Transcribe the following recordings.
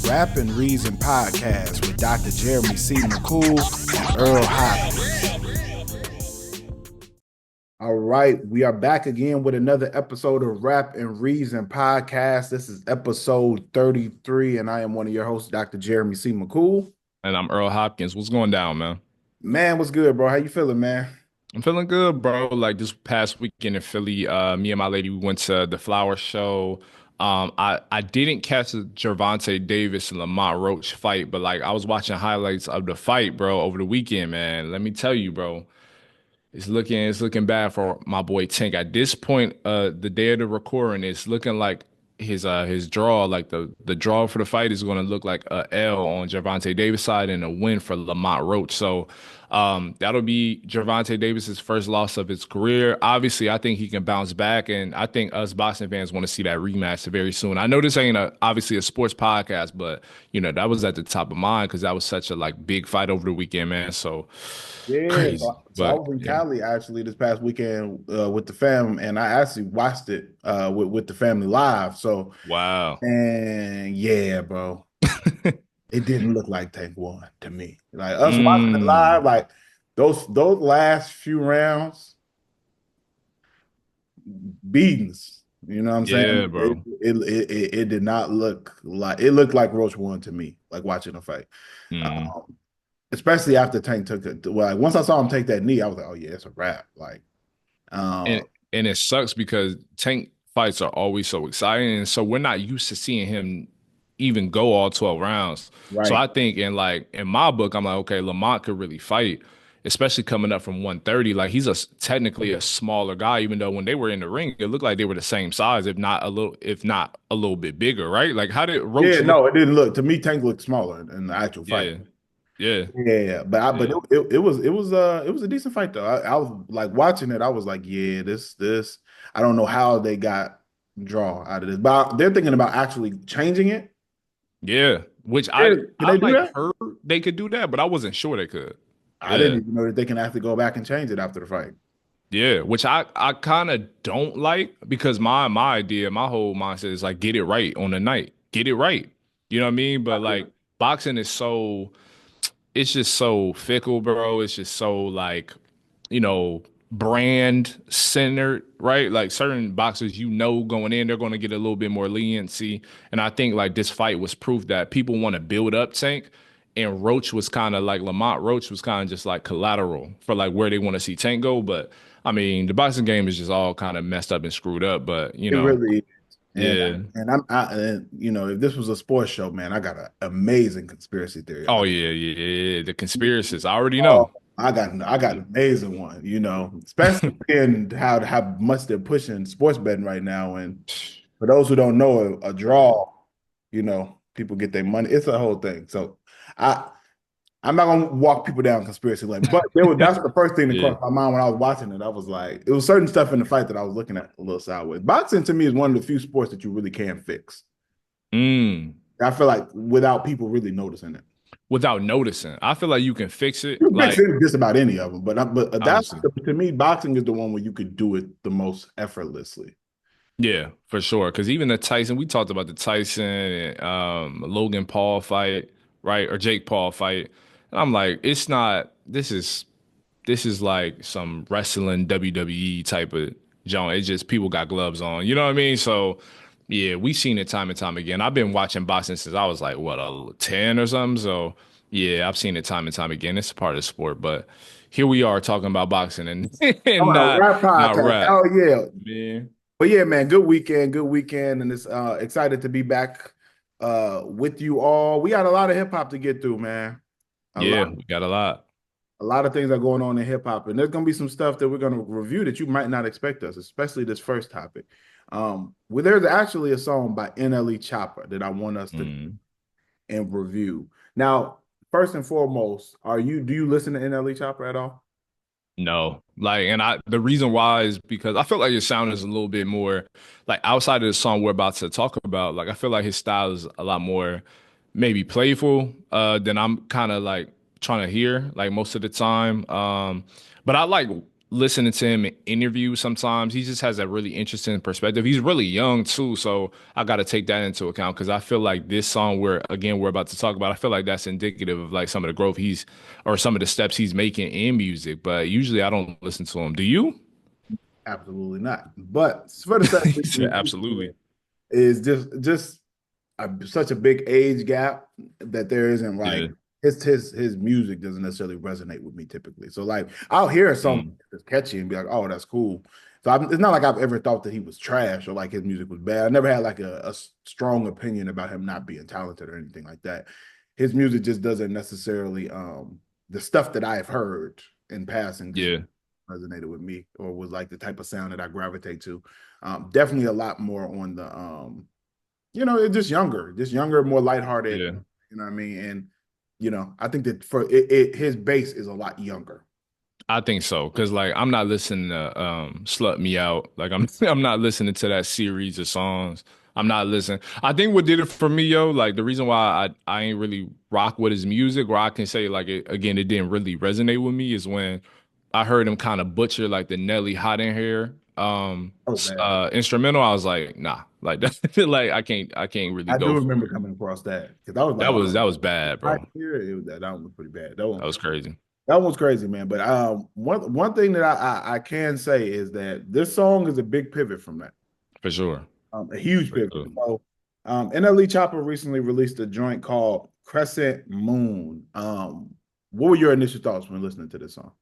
Rap and Reason podcast with Dr. Jeremy C. McCool and Earl Hopkins. All right, we are back again with another episode of Rap and Reason podcast. This is episode 33, and I am one of your hosts, Dr. Jeremy C. McCool. And I'm Earl Hopkins. What's going down, man? Man, what's good, bro? How you feeling, man? I'm feeling good, bro. Like this past weekend in Philly, me and my lady we went to the flower show. I didn't catch the Gervonta Davis and Lamont Roach fight, but like I was watching highlights of the fight, bro, over the weekend, man. Let me tell you, bro. It's looking bad for my boy Tank. At this point, the day of the recording, it's looking like his draw, like the draw for the fight is gonna look like a L on Gervonta Davis side and a win for Lamont Roach. So that'll be Gervonta Davis's first loss of his career. Obviously, I think he can bounce back, and I think us boxing fans want to see that rematch very soon. I know this ain't obviously a sports podcast, but that was at the top of mind because that was such a like big fight over the weekend, man. So Yeah, crazy, so I but was in yeah. Cali actually this past weekend with the fam, and I actually watched it with the family live. So, Wow. and yeah, bro, it didn't look like Tank won to me. Like us watching it live, Mm. like those last few rounds, beatings. You know what I'm Yeah, saying? It bro. it, it did not look like it looked like Roach won to me, like watching a fight. Mm. Um, Especially after Tank took it. Well, like, once I saw him take that knee, I was like, oh yeah, it's a wrap. Like, And um, and it sucks because Tank fights are always so exciting, and so we're not used to seeing him even go all 12 rounds. So right. I think in my book, I'm like, okay, Lamont could really fight, especially coming up from 130. Like he's technically a smaller guy, even though when they were in the ring, it looked like they were the same size, if not a little bit bigger, right? Like how did Yeah, Roach look? no, it didn't look to me. Tank looked smaller in the actual fight. Yeah, yeah, Yeah, but yeah. it was a decent fight though. I was like watching it. I was like, yeah, this. I don't know how they got draw out of this, but they're thinking about actually changing it. Yeah, which Yeah, I can I they do like that? heard they could do that, but I wasn't sure they could. I didn't Yeah. even know that they can actually go back and change it after the fight. Yeah, which I kind of don't like because my idea, my whole mindset is like get it right on the night. Get it right. You know what I mean? But like boxing is so it's just so fickle, bro. It's just so like, you know, brand centered, right? Like certain boxers, going in, they're going to get a little bit more leniency. And I think like this fight was proof that people want to build up Tank. And Roach was kind of like Lamont Roach was kind of just like collateral for like where they want to see Tank go. But I mean, the boxing game is just all kind of messed up and screwed up. But It really is. And yeah. and if this was a sports show, man, I got an amazing conspiracy theory Oh about. yeah, yeah, yeah. The conspiracies. I already Oh, know. I got an amazing one, especially in how much they're pushing sports betting right now. And for those who don't know, a draw, people get their money. It's a whole thing. So I I'm not gonna walk people down conspiracy lane, but that's the first thing that Yeah. crossed my mind when I was watching it. I was like, it was certain stuff in the fight that I was looking at a little sideways. Boxing to me is one of the few sports that you really can fix. Mm. I feel like without people really noticing it. Without noticing. I feel like you can fix it. You can fix Like, it just about any of them, but that's honestly. to me, boxing is the one where you could do it the most effortlessly. Yeah, for sure. Because even the Tyson, we talked about the Tyson and Logan Paul fight, right? Or Jake Paul fight. And I'm like, it's not, this is like some wrestling WWE type of joint. It's just people got gloves on. You know what I mean? So yeah, we've seen it time and time again. I've been watching boxing since I was like, what, 10 or something? So yeah, I've seen it time and time again. It's a part of the sport. But here we are talking about boxing and, I'm and on a rap not podcast. rap. Oh yeah. Man. But yeah, man, good weekend, and it's excited to be back with you all. We got a lot of hip hop to get through, man. A lot, Yeah, we got a lot. a lot of things are going on in hip hop, and there's gonna be some stuff that we're gonna review that you might not expect us, especially this first topic. Well, there's actually a song by NLE Choppa that I want us to Mm. and review. Now, first and foremost, do you listen to NLE Choppa at all? No, like, and the reason why is because I feel like his sound is a little bit more like outside of the song we're about to talk about. Like, I feel like his style is a lot more maybe playful than I'm kind of like trying to hear like most of the time. But I like listening to him in interviews sometimes, he just has a really interesting perspective. He's really young too, so I got to take that into account because I feel like this song we're about to talk about, I feel like that's indicative of like some of the growth he's or some of the steps he's making in music. But usually I don't listen to him. Do you? Absolutely not. But for the same He said, reason you absolutely. said, is just such a big age gap that there isn't Yeah. like his music doesn't necessarily resonate with me typically. So like I'll hear a song Mm. that's catchy and be like, oh, that's cool. So it's not like I've ever thought that he was trash or like his music was bad. I never had like a strong opinion about him not being talented or anything like that. His music just doesn't necessarily the stuff that I've heard in passing just Yeah. resonated with me or was like the type of sound that I gravitate to. Definitely a lot more on the it's just younger, more lighthearted. Yeah. You know what I mean? And I think that for it his base is a lot younger. I think so, because like I'm not listening to Slut Me Out. Like I'm I'm not listening to that series of songs. I'm not listening. I think what did it for me, yo, like the reason why I ain't really rock with his music, or I can say like it again, it didn't really resonate with me is when I heard him kind of butcher like the Nelly Hot in Here Oh man, instrumental. I was like, nah, like that like I can't really I do go for remember it. coming across that because I was like, oh, That was bad, right bro. here, that one was pretty bad. That was crazy. That one was crazy, man. But one thing that I can say is that this song is a big pivot from that, For sure. a huge For pivot. sure. So, NLE Choppa recently released a joint called Crescent Moon. What were your initial thoughts when listening to this song?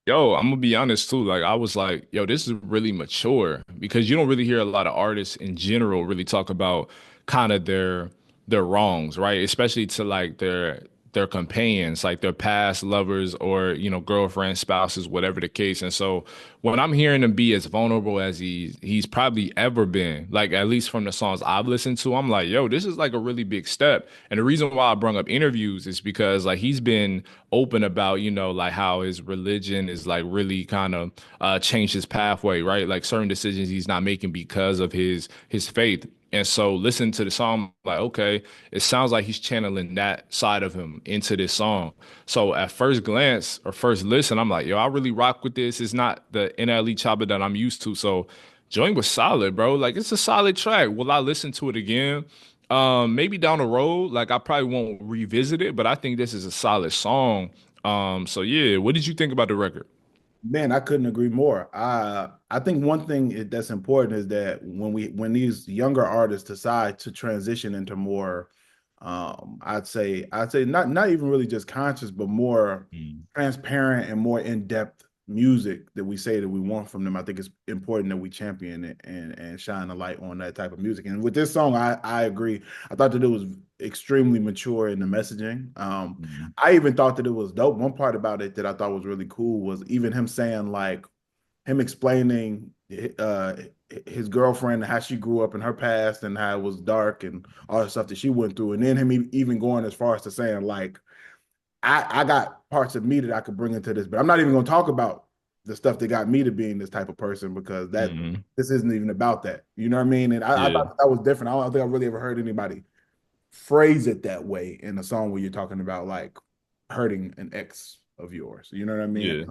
Yo, I'm gonna be honest too. Like I was like, yo, this is really mature because you don't really hear a lot of artists in general really talk about kind of their wrongs, right? Especially to like their companions, like their past lovers or, girlfriends, spouses, whatever the case. And so when I'm hearing him be as vulnerable as he's probably ever been, like at least from the songs I've listened to, I'm like, yo, this is like a really big step. And the reason why I brought up interviews is because like he's been open about, like how his religion is like really kind of changed his pathway, right? Like certain decisions he's not making because of his faith. And so listen to the song, like, okay, it sounds like he's channeling that side of him into this song. So at first glance or first listen, I'm like, yo, I really rock with this. It's not the NLE Choppa that I'm used to. So joint was solid, bro. Like it's a solid track. Will I listen to it again? Maybe down the road, like I probably won't revisit it, but I think this is a solid song. So yeah, what did you think about the record? Man, I couldn't agree more. I think one thing that's important is that when these younger artists decide to transition into more, I'd say not even really just conscious, but more Mm. transparent and more in-depth music that we say that we want from them. I think it's important that we champion it and shine a light on that type of music. And with this song, I agree. I thought that it was extremely mature in the messaging. Mm. I even thought that it was dope. One part about it that I thought was really cool was even him saying like him explaining uh his girlfriend how she grew up in her past and how it was dark and all the stuff that she went through, and then him even going as far as to saying like I got parts of me that I could bring into this, but I'm not even going to talk about the stuff that got me to being this type of person because that Mm. this isn't even about that. You know what I mean? And I Yeah. thought that was different. I don't think I really ever heard anybody phrase it that way in a song where you're talking about like hurting an ex of yours. You know what I mean? Yeah.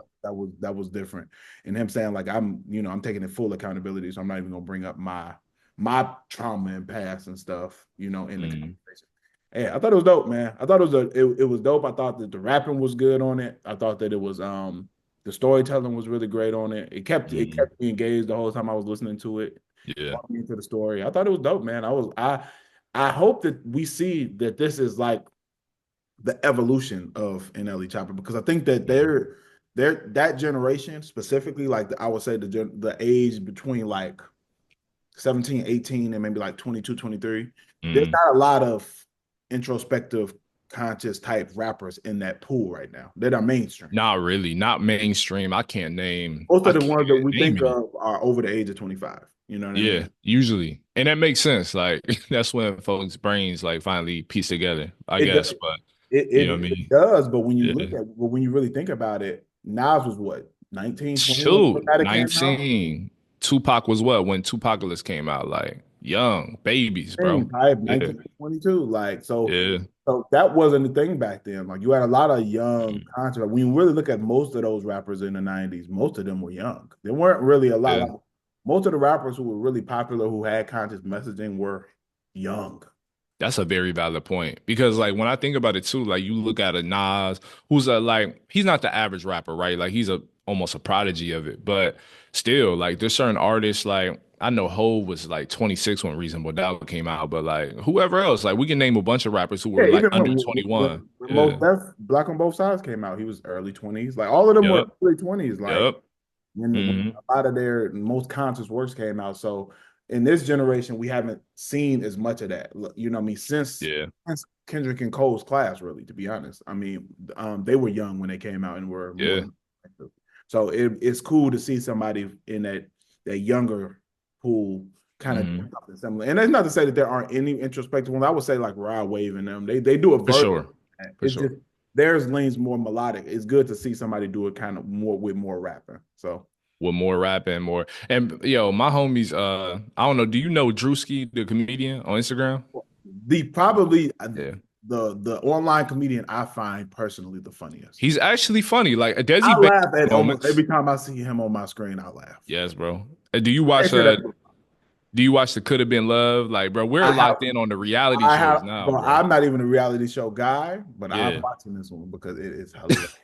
That was different. And him saying like I'm taking it full accountability, so I'm not even gonna bring up my trauma and past and stuff, in the Mm. conversation. Yeah, I thought it was dope, man. I thought it was dope. I thought that the rapping was good on it. I thought that it was the storytelling was really great on it. It Mm. kept me engaged the whole time I was listening to it, Yeah. brought me into the story. I thought it was dope, man. I hope that we see that this is like the evolution of NLE Chopper because I think that Mm. they're that generation specifically, like I would say the age between like 17, 18, and maybe like 22, 23. There's Mm. not a lot of introspective, conscious type rappers in that pool right now. They're not mainstream. Not really, not mainstream. I can't name. Most I of the can't ones that we name think any. of are over the age of 25. You know what I mean? Yeah, usually, and that makes sense. Like that's when folks' brains like finally piece together, I It guess. does. But It, you know it, what I it mean? does, Yeah. but when you really think about it, Nas was what, 19, 20 when Shoot, that came out? 19. Tupac was what when Tupacalypse came out? Like young babies, bro. Probably Yeah, 19, 22. Like, so yeah. So that wasn't the thing back then. Like you had a lot of young Mm, content. When you really look at most of those rappers in the 90s, most of them were young. There weren't really a lot. yeah. Like, most of the rappers who were really popular who had conscious messaging were young. That's a very valid point because like when I think about it too, like you look at a Nas, who's a like he's not the average rapper, right? Like he's a almost a prodigy of it, but still like there's certain artists like I know Hov was like 26 when Reasonable Doubt came out, but like whoever else, like we can name a bunch of rappers who Yeah, were like even under 21. when Yeah. Most Def Black on Both Sides came out, he was early 20s. Like all of them were Yep. early 20s. Like Yep. when Hmm. a lot of their most conscious works came out. So in this generation, we haven't seen as much of that. You know what I mean? Yeah. Since Kendrick and Cole's class, really, to be honest. I mean, they were young when they came out and were more Yeah. effective. So it's cool to see somebody in that younger pool kind of Hmm. something similar. And that's not to say that there aren't any introspective ones. I would say like Rod Wave and them. They do a For version. sure. For It's sure. just theirs leans more melodic. It's good to see somebody do it kind of more with more rapping. So With more rapping, more and yo, my homies, I don't know, do you know Drewski, the comedian on Instagram? the probably Yeah. the online comedian I find personally the funniest. He's actually funny. Like I Desi Banks laugh at almost moments. every time I see him on my screen. I laugh. Yes, bro. They say that Do you watch the Could Have Been Love? Like, bro, we're I have. locked in on the reality I have, shows now, bro. bro. I'm not even a reality show guy, but I'm Yeah. watching this one because it is hilarious.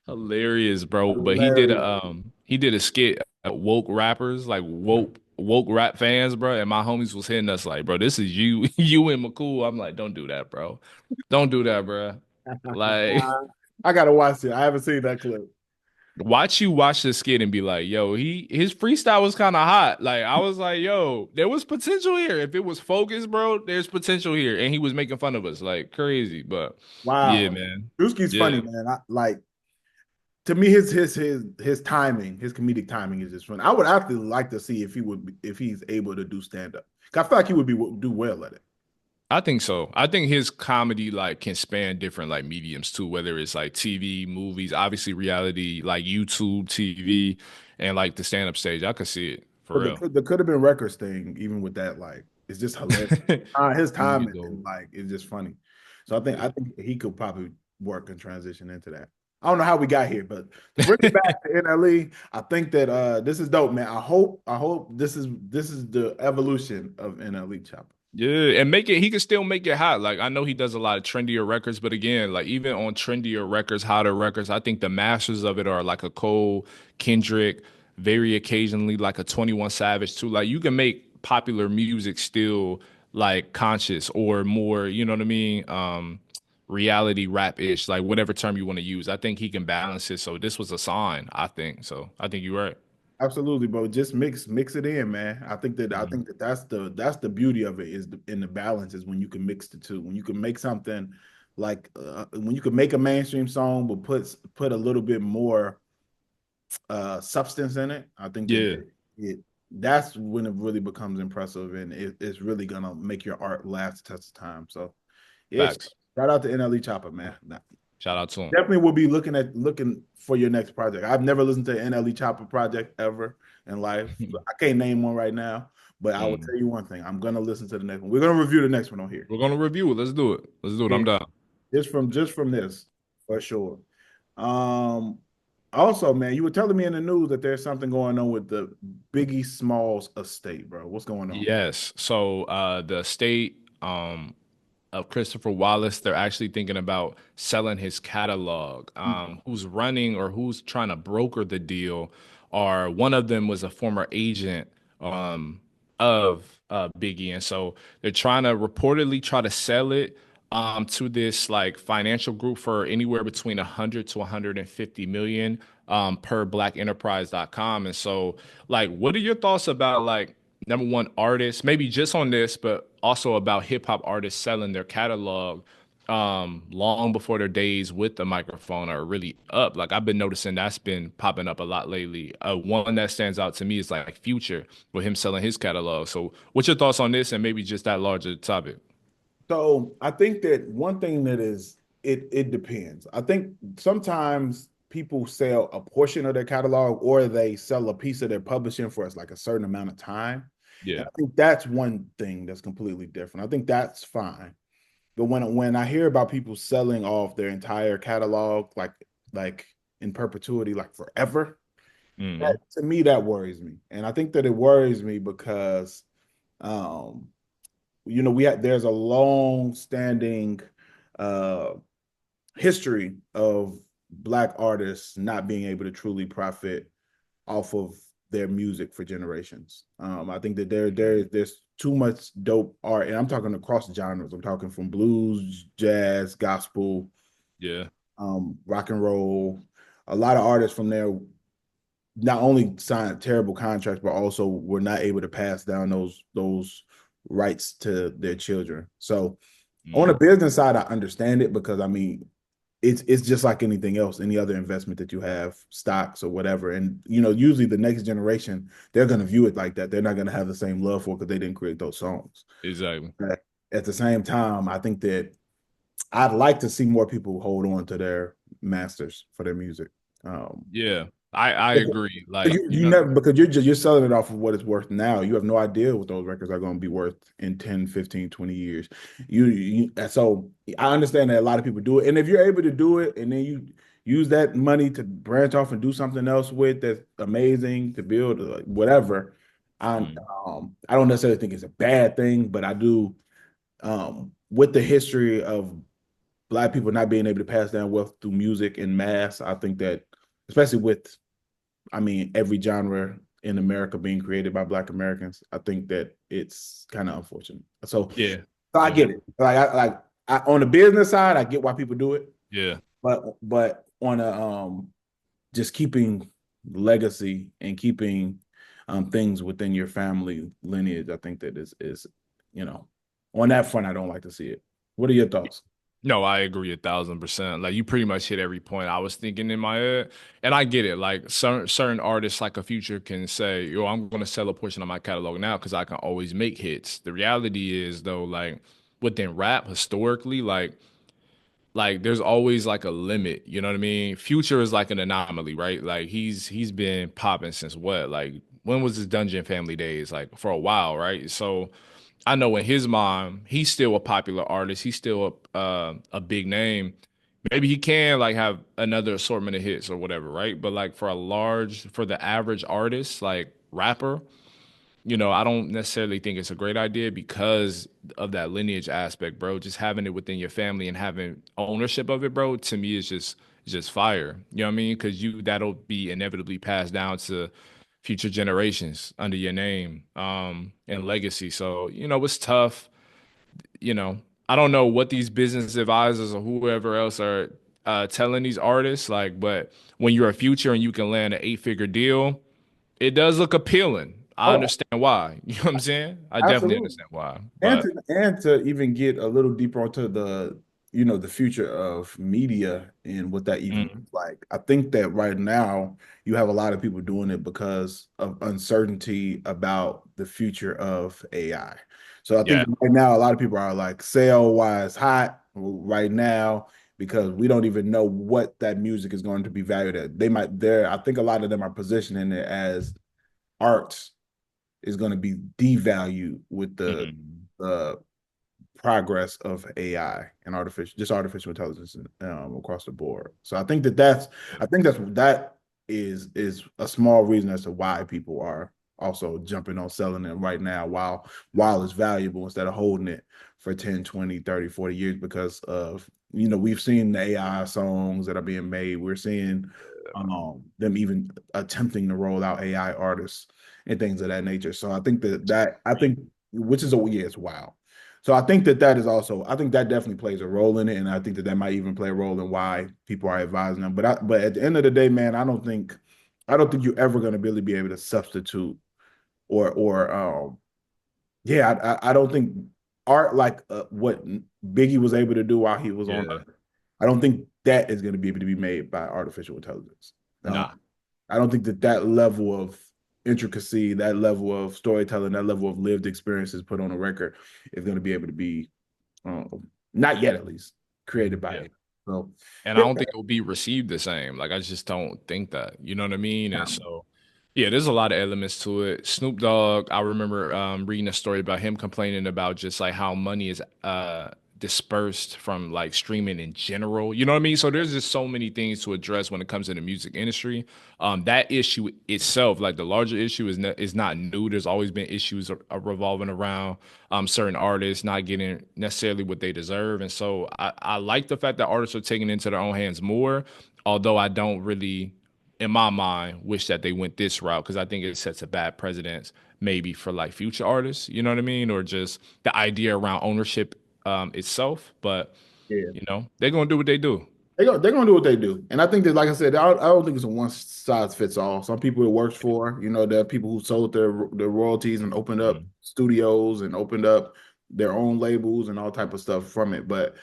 Hilarious, bro. But Hilarious. he did a skit woke rappers, like woke rap fans, bro. And my homies was hitting us like, bro, this is you, you and McCool. I'm like, don't do that, bro. Don't do that, bro. Like I gotta watch it. I haven't seen that clip. watch you watch the skit and be like, yo, his freestyle was kind of hot. Like I was like, yo, there was potential here. If it was focused, bro, there's potential here. And he was making fun of us like crazy. But yeah, Wow, man. Drewski's Yeah. funny, man. I like to me his timing, his comedic timing is just fun. I would actually like to see if he's able to do stand up. I feel like he would be do well at it. I think so. I think his comedy like can span different like mediums too, whether it's like TV, movies, obviously reality, like YouTube, TV, and like the stand-up stage. I could see it for But real. the could have been records thing, even with that, like it's just hilarious. His He time be and dope. like it's just funny. So Yeah. I think he could probably work and transition into that. I don't know how we got here, but to bring it back to NLE, I think that this is dope, man. I hope this is the evolution of NLE Choppa. Yeah, and make it he can still make it hot. Like I know he does a lot of trendier records, but again, like even on trendier records, hotter records, I think the masters of it are like a Cole, Kendrick, very occasionally like a 21 Savage too. Like you can make popular music still like conscious or more, you know what I mean? Reality rap-ish, like whatever term you want to use. I think he can balance it. So this was a sign, I think. So I think you're right. Absolutely, bro. Just mix it in, man. I Mhm. think that that's the beauty of it is in the balance is when you can mix the two. When you can make something like when you can make a mainstream song but put a little bit more substance in it. I think that Yeah, it that's when it really becomes impressive and it's really gonna make your art last the test of time. So yeah, facts. shout out to NLE Chopper, man. Shout out to him. Definitely will be looking for your next project. I've never listened to an NLE Chopper project ever in life. I can't name one right now, but I will Mm. tell you one thing. I'm gonna listen to the next one. We're gonna review the next one on here. We're gonna review it. Let's do it. Let's do it. Yeah, I'm down. just from this for sure. Um, Also, man, you were telling me in the news that there's something going on with the Biggie Smalls estate, bro. What's going on? Yes. So the state of Christopher Wallace, they're actually thinking about selling his catalog. Who's running or who's trying to broker the deal, or one of them was a former agent um, of Biggie, and so they're trying to reportedly try to sell it to this like financial group for anywhere between 100 to 150 million per blackenterprise.com. And so like what are your thoughts about like number one artists, maybe just on this, but also about hip hop artists selling their catalog long before their days with the microphone are really up. Like I've been noticing that's been popping up a lot lately. One that stands out to me is like Future with him selling his catalog. So what's your thoughts on this and maybe just that larger topic? So I think that one thing that is it depends. I think sometimes people sell a portion of their catalog or they sell a piece of their publishing for us like a certain amount of time. And Yeah. I think that's one thing that's completely different. I think that's fine. but when I hear about people selling off their entire catalog, like in perpetuity, like forever, that Mm, to me that worries me. And I think that it worries me because um, we had there's a long standing uh history of black artists not being able to truly profit off of their music for generations. I think that mm, there's too much dope art, and I'm talking across genres. I'm talking from blues, jazz, gospel, yeah. rock and roll. A lot of artists from there not only signed terrible contracts, but also were not able to pass down those rights to their children. So on the Mm, business side, I understand it because I mean it's just like anything else, any other investment that you have, stocks or whatever. And usually the next generation, they're gonna view it like that. They're not gonna have the same love for it because they didn't create those songs. exactly. But at the same time, I think that I'd like to see more people hold on to their masters for their music. Um, Yeah. I agree. Like, you never because you're selling it off of what it's worth now. You have no idea what those records are going to be worth in 10, 15, 20 years. So I understand that a lot of people do it. And if you're able to do it and then you use that money to branch off and do something else with that's amazing to build whatever. I mm, I don't necessarily think it's a bad thing, but I do with the history of black people not being able to pass down wealth through music and mass, I think that especially with I mean, every genre in America being created by Black Americans. I think that it's kind of unfortunate. yeah. So I Yeah. get it. On the business side, I get why people do it, Yeah. but on a just keeping legacy and keeping things within your family lineage, I think that is you know on that front, I don't like to see it. What are your thoughts? No, I agree 1,000%. Like you pretty much hit every point I was thinking in my head, and I get it. Like certain artists, like a Future, can say, "Yo, I'm going to sell a portion of my catalog now because I can always make hits." The reality is, though, like within rap historically, like there's always like a limit. You know what I mean? Future is like an anomaly, right? Like he's been popping since what? Like when was his Dungeon Family days? Like for a while, right? So I know in his mind, he's still a popular artist. He's still a big name. Maybe he can like have another assortment of hits or whatever, right? But like for the average artist, like rapper, I don't necessarily think it's a great idea because of that lineage aspect, bro. Just having it within your family and having ownership of it, bro, to me is just fire. You know what I mean? Because that'll be inevitably passed down to future generations under your name, and legacy. So, it's tough. You know, I don't know what these business advisors or whoever else are telling these artists, like, but when you're a Future and you can land an 8-figure deal, it does look appealing. I Oh, understand why. You know what I'm saying? I definitely absolutely. understand why. And But to even get a little deeper onto the future of media and what that even mm, looks like. I think that right now you have a lot of people doing it because of uncertainty about the future of AI. So I think yeah, right now a lot of people are like sale wise hot right now because we don't even know what that music is going to be valued at. I think a lot of them are positioning it as art is going to be devalued with mm, the progress of AI and artificial intelligence across the board. So I think that is a small reason as to why people are also jumping on selling it right now while it's valuable instead of holding it for 10, 20, 30, 40 years because of we've seen the AI songs that are being made. We're seeing them even attempting to roll out AI artists and things of that nature. So I think I think which is yeah, it's wild. So I think that is also I think that definitely plays a role in it, and I think that might even play a role in why people are advising them. But at the end of the day, man, I don't think you're ever going to really be able to substitute or yeah, I don't think art like what Biggie was able to do while he was on yeah, Earth. I don't think that is going to be able to be made by artificial intelligence. Um, nah, I don't think that level of intricacy, that level of storytelling, that level of lived experiences put on a record is going to be able to be, not yet at least, created by yeah. it. So, And I yeah, don't think it will be received the same. Like I just don't think that. You know what I mean? And so, yeah, there's a lot of elements to it. Snoop Dogg, I remember reading a story about him complaining about just like how money is dispersed from like streaming in general. You know what I mean? So there's just so many things to address when it comes to the music industry. That issue itself, like the larger issue, is not new. There's always been issues revolving around certain artists not getting necessarily what they deserve, and so I like the fact that artists are taking it into their own hands more. Although I don't really, in my mind, wish that they went this route because I think it sets a bad precedent maybe for like future artists. You know what I mean? Or just the idea around ownership itself. But Yeah. you know, they're gonna do what they do. They're gonna do what they do, and I think that, like I said, I don't think it's a one size fits all. Some people it works for. There are people who sold their royalties and opened up Mhm. studios and opened up their own labels and all type of stuff from it. But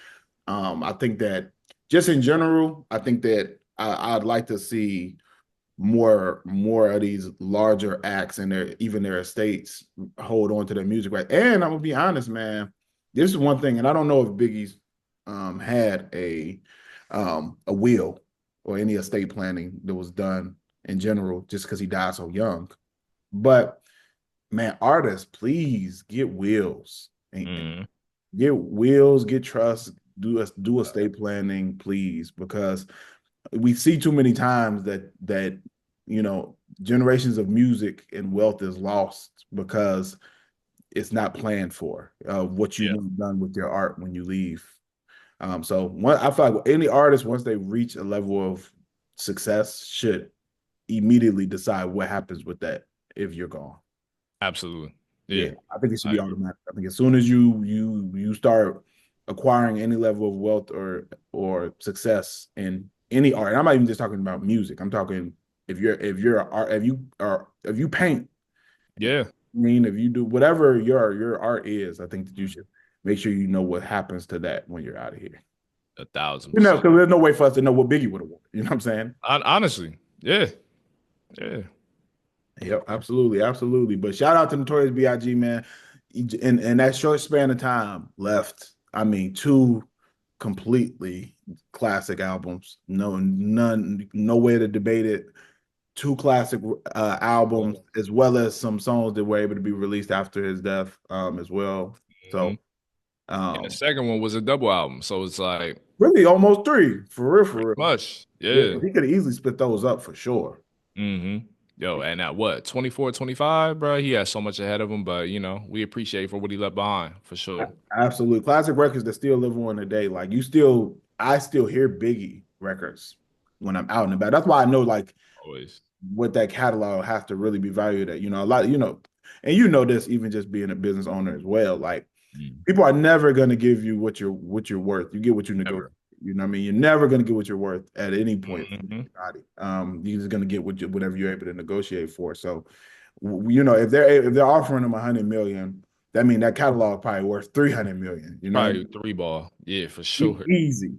I think that just in general, I think that I'd like to see more of these larger acts and their estates hold on to their music right. And I'm gonna be honest, man, this is one thing, and I don't know if Biggie's had a will or any estate planning that was done in general, just because he died so young. But man, artists, please get wills and Mhm. get wills, get trust, do estate planning, please, because we see too many times that generations of music and wealth is lost because it's not planned for what you Yeah, want done with your art when you leave. I feel like any artist, once they reach a level of success, should immediately decide what happens with that if you're gone. absolutely. Yeah, Yeah, I think it should I be agree. automatic. I think as soon as you start acquiring any level of wealth or success in any art, and I'm not even just talking about music. I'm talking if you're a art if you paint, Yeah, if you do whatever your art is, I think that you should make sure you know what happens to that when you're out of here. 1,000%. Because there's no way for us to know what Biggie would have wanted. You know what I'm saying? Honestly, yeah, yeah. Yep, absolutely, absolutely. But shout out to Notorious B.I.G. man. In that short span of time left, I mean, two completely classic albums. No way to debate it. Two classic albums, as well as some songs that were able to be released after his death, as well. So, Mhm. And the um, second one was a double album, so it's like really almost three for real, pretty for real. much, Yeah, yeah. he could have easily split those up for sure. Yo, and at what, 24, 25, bro? He has so much ahead of him, but we appreciate for what he left behind for sure. Absolutely. Classic records that still live on today. Like I still hear Biggie records when I'm out and about. That's why I know like Always. what that catalog has to really be valued at. A lot, and this even just being a business owner as well. Like Mm. people are never gonna give you what you're worth. You get what you negotiate. Ever. You know what I mean? You're never gonna get what you're worth at any point from Hmm. anybody. You're just gonna get whatever you're able to negotiate for. So, if they're offering them 100 million, that means that catalog probably worth 300 million. You know what I Probably mean? three ball. Yeah, for sure. Sure. Easy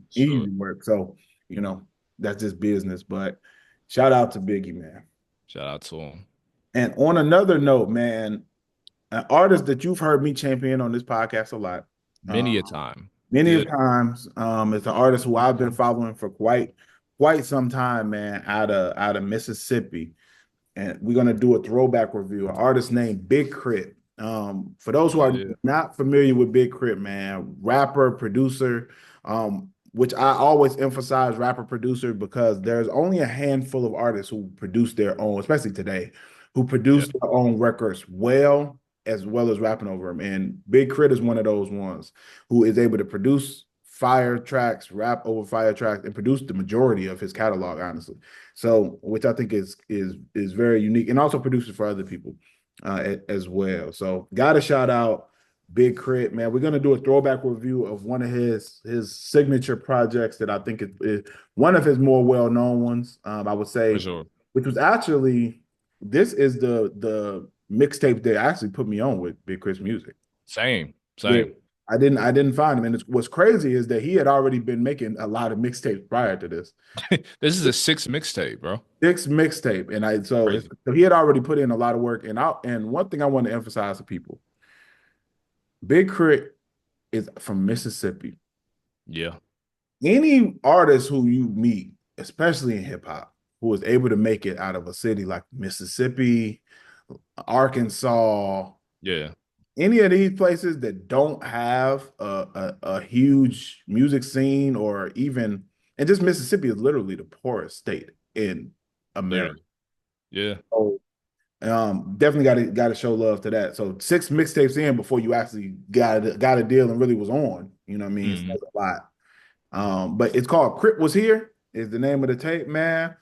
work. So, you know, that's just business. But shout out to Biggie, man. Shout out to him. And on another note, man, an artist that you've heard me champion on this podcast a lot, uh, Many a time. many Yeah. of times, it's an artist who I've been following for quite some time, man, out of Mississippi. And we're gonna do a throwback review. An artist named Big K.R.I.T. For those who are Yeah. not familiar with Big K.R.I.T, man, rapper, producer, which I always emphasize rapper producer because there's only a handful of artists who produce their own, especially today, who Yeah. produce their own records as well as rapping over them. And Big K.R.I.T is one of those ones who is able to produce fire tracks, rap over fire tracks, and produce the majority of his catalog, honestly. So, which I think is very unique, and also produces for other people as well. So, got to shout out Big K.R.I.T, man. We're gonna do a throwback review of one of his signature projects that I think is one of his more well known ones. I would For say, sure. which was actually this is the mixtape that actually put me on with Big K.R.I.T's music. Same. Yeah. Same. I didn't find him. And what's crazy is that he had already been making a lot of mixtapes prior to this. This is a six mixtape, bro. Six mixtape. And Crazy. so he had already put in a lot of work. And one thing I want to emphasize to people, Big Crit is from Mississippi. Yeah. Any artist who you meet, especially in hip hop, who is able to make it out of a city like Mississippi, Arkansas, Yeah. any of these places that don't have a huge music scene or even, and just Mississippi is literally the poorest state in America. Literally. Yeah. So definitely got to show love to that. So 6 mixtapes in before you actually got a deal and really was on. You know what I mean? So Mhm. that's a lot. But it's called KRIT Wuz Here is the name of the tape, man.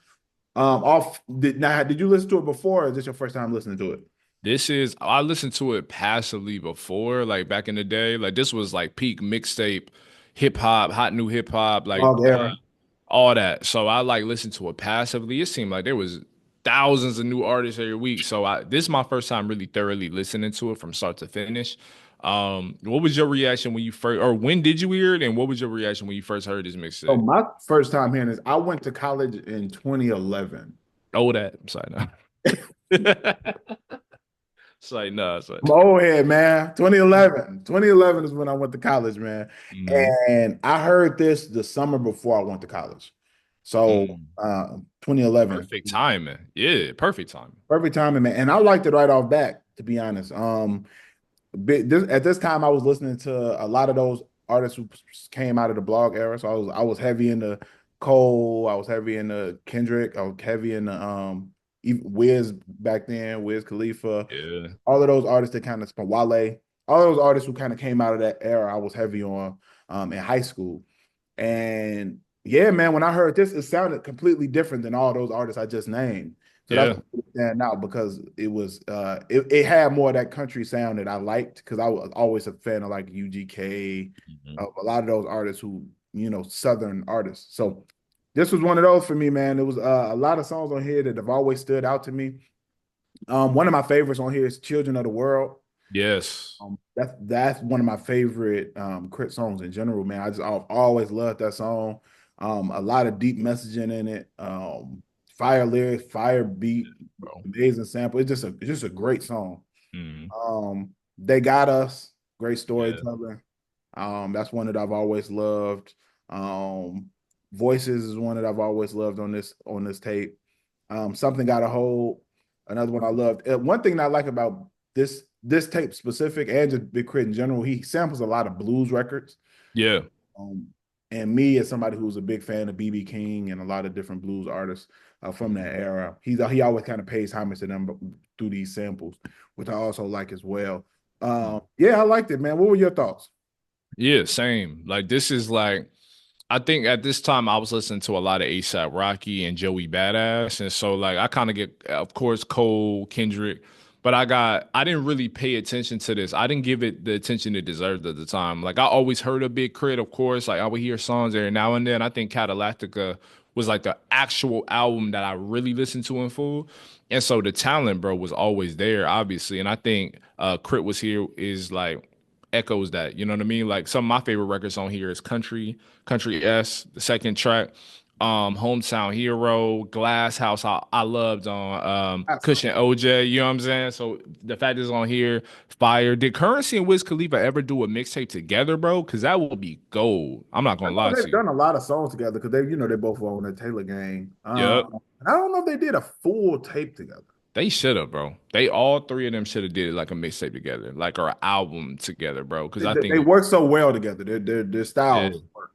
Did you listen to it before, or is this your first time listening to it? I listened to it passively before, like back in the day. Like this was like peak mixtape hip hop, hot new hip hop, like Dog era. all that. So I like listened to it passively. It seemed like there was thousands of new artists every week. So this is my first time really thoroughly listening to it from start to finish. What was your reaction when you first, or when did you hear it, and what was your reaction when you first heard this So mixtape? my first time hearing this, I went to college in 2011. Oh, that. I'm sorry, no. It's like no, it's like I'm an old head, man. 2011. 2011 is when I went to college, man. Mhm. And I heard this the summer before I went to college. So Mm. 2011. Perfect timing. Yeah, perfect timing. Perfect timing, man. And I liked it right off back, to be honest. At this time, I was listening to a lot of those artists who came out of the blog era. So I was heavy into Cole. I was heavy into Kendrick. I was heavy into Wiz back then, Wiz Khalifa. Yeah. All of those artists that kind of Wale. All those artists who kind of came out of that era. I was heavy on in high school. And yeah, man, when I heard this, it sounded completely different than all those artists I just named. So that's Yeah. what made it stand out because it had more of that country sound that I liked because I was always a fan of like UGK, Mhm. a lot of those artists who, Southern artists. So this was one of those for me, man. It was a lot of songs on here that have always stood out to me. One of my favorites on here is "Children of the World." Yes. That's one of my favorite KRIT songs in general, man. I've always loved that song. A lot of deep messaging in it. Fire lyrics, fire beat, Bro. amazing sample. It's just a great song. Mhm. They Got Us, great Yeah. storytelling. That's one that I've always loved. Um, Voices is one that I've always loved on this tape. Something Got a Hold, another one I loved. One thing that I like about this tape specific and just Big K.R.I.T in general, he samples a lot of blues records. Yeah. Um, and me as somebody who's a big fan of BB King and a lot of different blues artists from that Mhm. era, he always kind of pays homage to them through these samples, which I also like as well. Yeah, I liked it, man. What were your thoughts? Yeah, same. Like this is like I think at this time I was listening to a lot of ASAP Rocky and Joey Badass, and so like I kind of get, of course, Cole, Kendrick, but I didn't really pay attention to this. I didn't give it the attention it deserved at the time. Like I always heard a Big K.R.I.T, of course. Like I would hear songs every now and then. I think Catalactica was like the actual album that I really listened to in full, and so the talent, bro, was always there, obviously. And I think K.R.I.T Was Here is like echoes that. You know what I mean? Like some of my favorite records on here is Country S, the second track. Hometown Hero, Glass House, I loved on Cushion OJ, you know what I'm saying? So the fact is on here, fire. Did Currency and Wiz Khalifa ever do a mixtape together, bro? Because that would be gold. I'm not I gonna know lie to they've you. done a lot of songs together because they both were on the Taylor Gang. Yep. I don't know if they did a full tape together. They should have, bro. They all three of them should have did like a mixtape together, like or an album together, bro. Because They, I they think work so well together. Their yeah. styles work.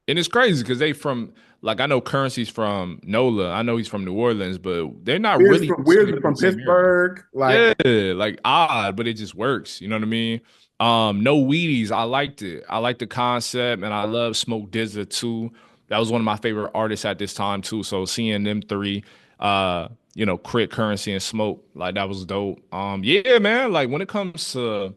And it's crazy because they from like I know Currency's from NOLA. I know he's from New Orleans, but they're not really Weird necessarily from from the same area. Pittsburgh. Like Yeah, like odd, but it just works. You know what I mean? No Wheaties. I liked it. I liked the concept, and I love Smoke DZA too. That was one of my favorite artists at this time too. So seeing them three, Crit, Currency, and Smoke, like that was dope. Yeah, man. Like when it comes to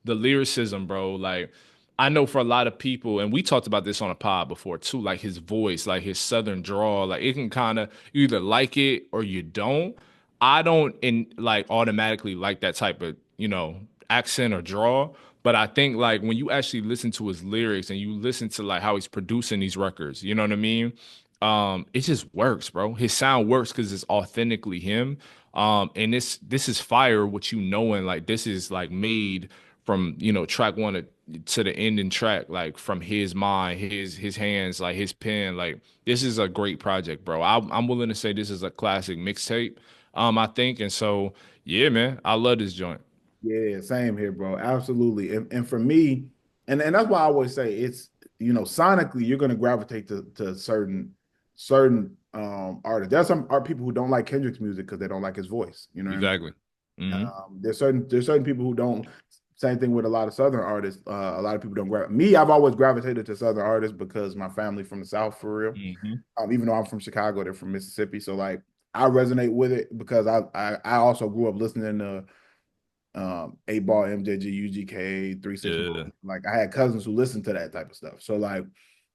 the lyricism, bro. Like, I know for a lot of people, and we talked about this on a pod before too, like his voice, like his southern drawl, like it can kind of you either like it or you don't. I don't like automatically like that type of, accent or draw. But I think like when you actually listen to his lyrics and you listen to like how he's producing these records, you know what I mean? It just works, bro. His sound works because it's authentically him. And this is fire, what you knowing, like this is like made from track one to the ending track, like from his mind, his hands, like his pen. Like this is a great project, bro. I'm willing to say this is a classic mixtape. I think, and so yeah, man, I love this joint. Yeah, same here, bro. Absolutely. And for me, and that's why I always say it's, sonically you're gonna gravitate to certain artists. There's some art people who don't like Kendrick's music because they don't like his voice. You know what I mean? Exactly. Hmm. There's certain people who don't. Same thing with a lot of Southern artists. A lot of people don't grab me. I've always gravitated to Southern artists because my family from the South for real. Hmm. Even though I'm from Chicago, they're from Mississippi. So like I resonate with it because I also grew up listening to 8 Ball, MJG, UGK, 361. Yeah. Like I had cousins who listened to that type of stuff. So like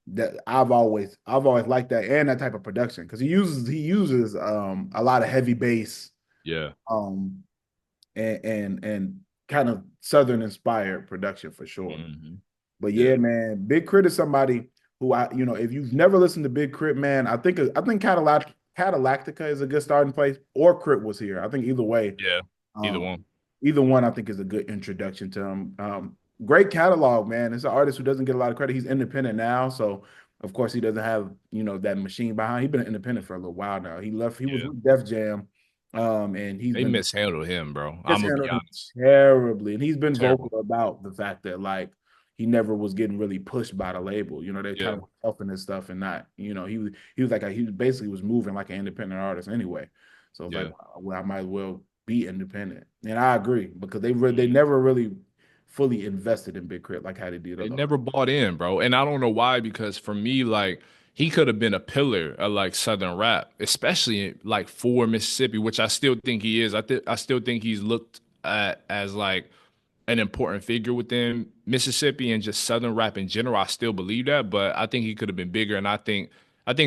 that I've always liked that and that type of production because he uses a lot of heavy bass Yeah. um and kind of southern inspired production for sure. Hmm. But yeah, Yeah. man, Big K.R.I.T is somebody who if you've never listened to Big K.R.I.T, man, I think Cadillactica is a good starting place, or K.R.I.T Wuz Here. I think either way, Yeah. Either um, one. either one I think is a good introduction to him. Great catalog, man. It's an artist who doesn't get a lot of credit. He's independent now, so of course he doesn't have that machine behind. He's been independent for a little while now. He was Yeah. with Def Jam, and he's They been mishandled him, bro. I'm gonna be mishandled him honest. terribly. And he's been Terrible. vocal about the fact that like he never was getting really pushed by the label. They kind Yeah. of helping his stuff and not, he was like he basically was moving like an independent artist anyway. So it's like, Yeah. well, I might as well be independent. And I agree because they Mhm. never really fully invested in Big Crit like how they did They other never bought in, bro. And I don't know why, because for me, like, he could have been a pillar of like Southern rap, especially like for Mississippi, which I still think he is. I still think he's looked at as like an important figure within Mississippi and just Southern rap in general. I still believe that, but I think he could have been bigger. And I think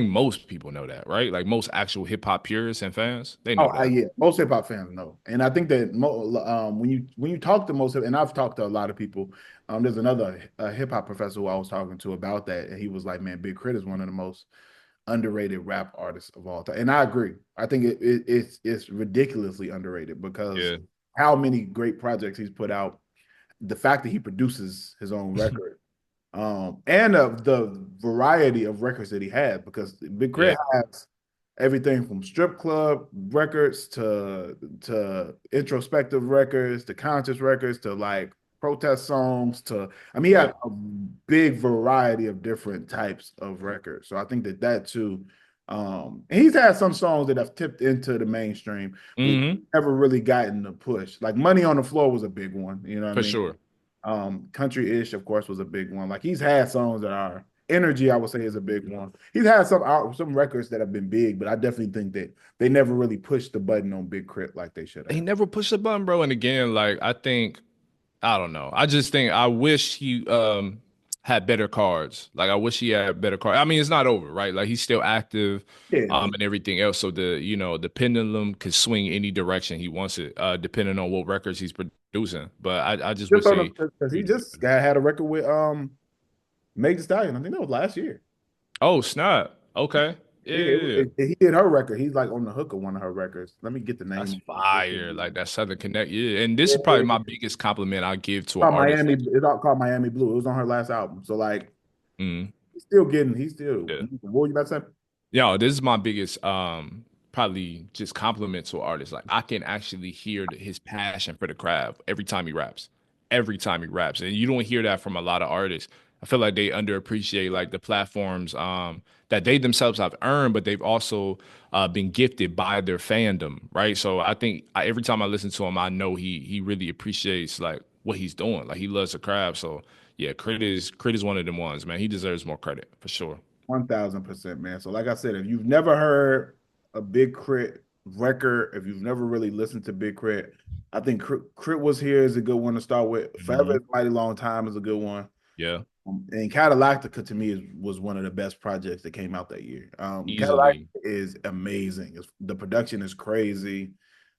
most people know that, right? Like most actual hip hop purists and fans, they Oh, know that. yeah, most hip hop fans know, and I think that when you talk to and I've talked to a lot of people. There's another hip hop professor who I was talking to about that, and he was like, "Man, Big Crit is one of the most underrated rap artists of all time," and I agree. I think it's ridiculously underrated because Yeah. how many great projects he's put out, the fact that he produces his own record, and of the variety of records that he had, because Big Yeah. Crit has everything from strip club records to introspective records to conscious records to like protest songs to he Yeah. had a big variety of different types of records. So I think that too. And he's had some songs that have tipped into the mainstream, but Hmm. never really gotten the push. Like Money on the Floor was a big one, you know what I For mean? sure. Country-ish, of course, was a big one. Like he's had songs that are Energy, I would say, is a big one. He's had some records that have been big, but I definitely think that they never really pushed the button on Big Crit like they should He have. never pushed the button, bro. And again, like I don't know. I just think I wish he had better cards. Like I wish he had better cards. I mean, it's not over, right? Like he's still active Yeah, and everything else. So the pendulum could swing any direction he wants it, depending on what records he's producing. But I just would just on say because he he would do just better. had a record with Meg Thee Stallion. I think that was last year. Oh, snap. Okay. Yeah, Yeah, yeah, yeah. he did her record. He's like on the hook of one of her records. Let me get the That's name. fire. Like that Southern Connect. Yeah. And this Yeah, is probably my biggest compliment I give to an called artist. Miami. It's all called Miami Blue. It was on her last album. So like, Mm, he's still. yeah. What were you about to say? Yo, this is my biggest probably just compliment to an artist. Like I can actually hear his passion for the craft every time he raps. Every time he raps. And you don't hear that from a lot of artists. I feel like they underappreciate like the platforms that they themselves have earned, but they've also been gifted by their fandom, right? So I think every time I listen to him, I know he really appreciates like what he's doing. Like he loves the craft. So yeah, Crit is one of them ones, man. He deserves more credit for sure. 1000%, man. So, like I said, if you've never heard a Big Crit record, if you've never really listened to Big Crit, I think Crit Was Here is a good one to start with. Forever is Mhm. a Mighty Long Time is a good one. Yeah. And Cadillactica to me was one of the best projects that came out that year. Cadillactica Easily is amazing. The production is crazy.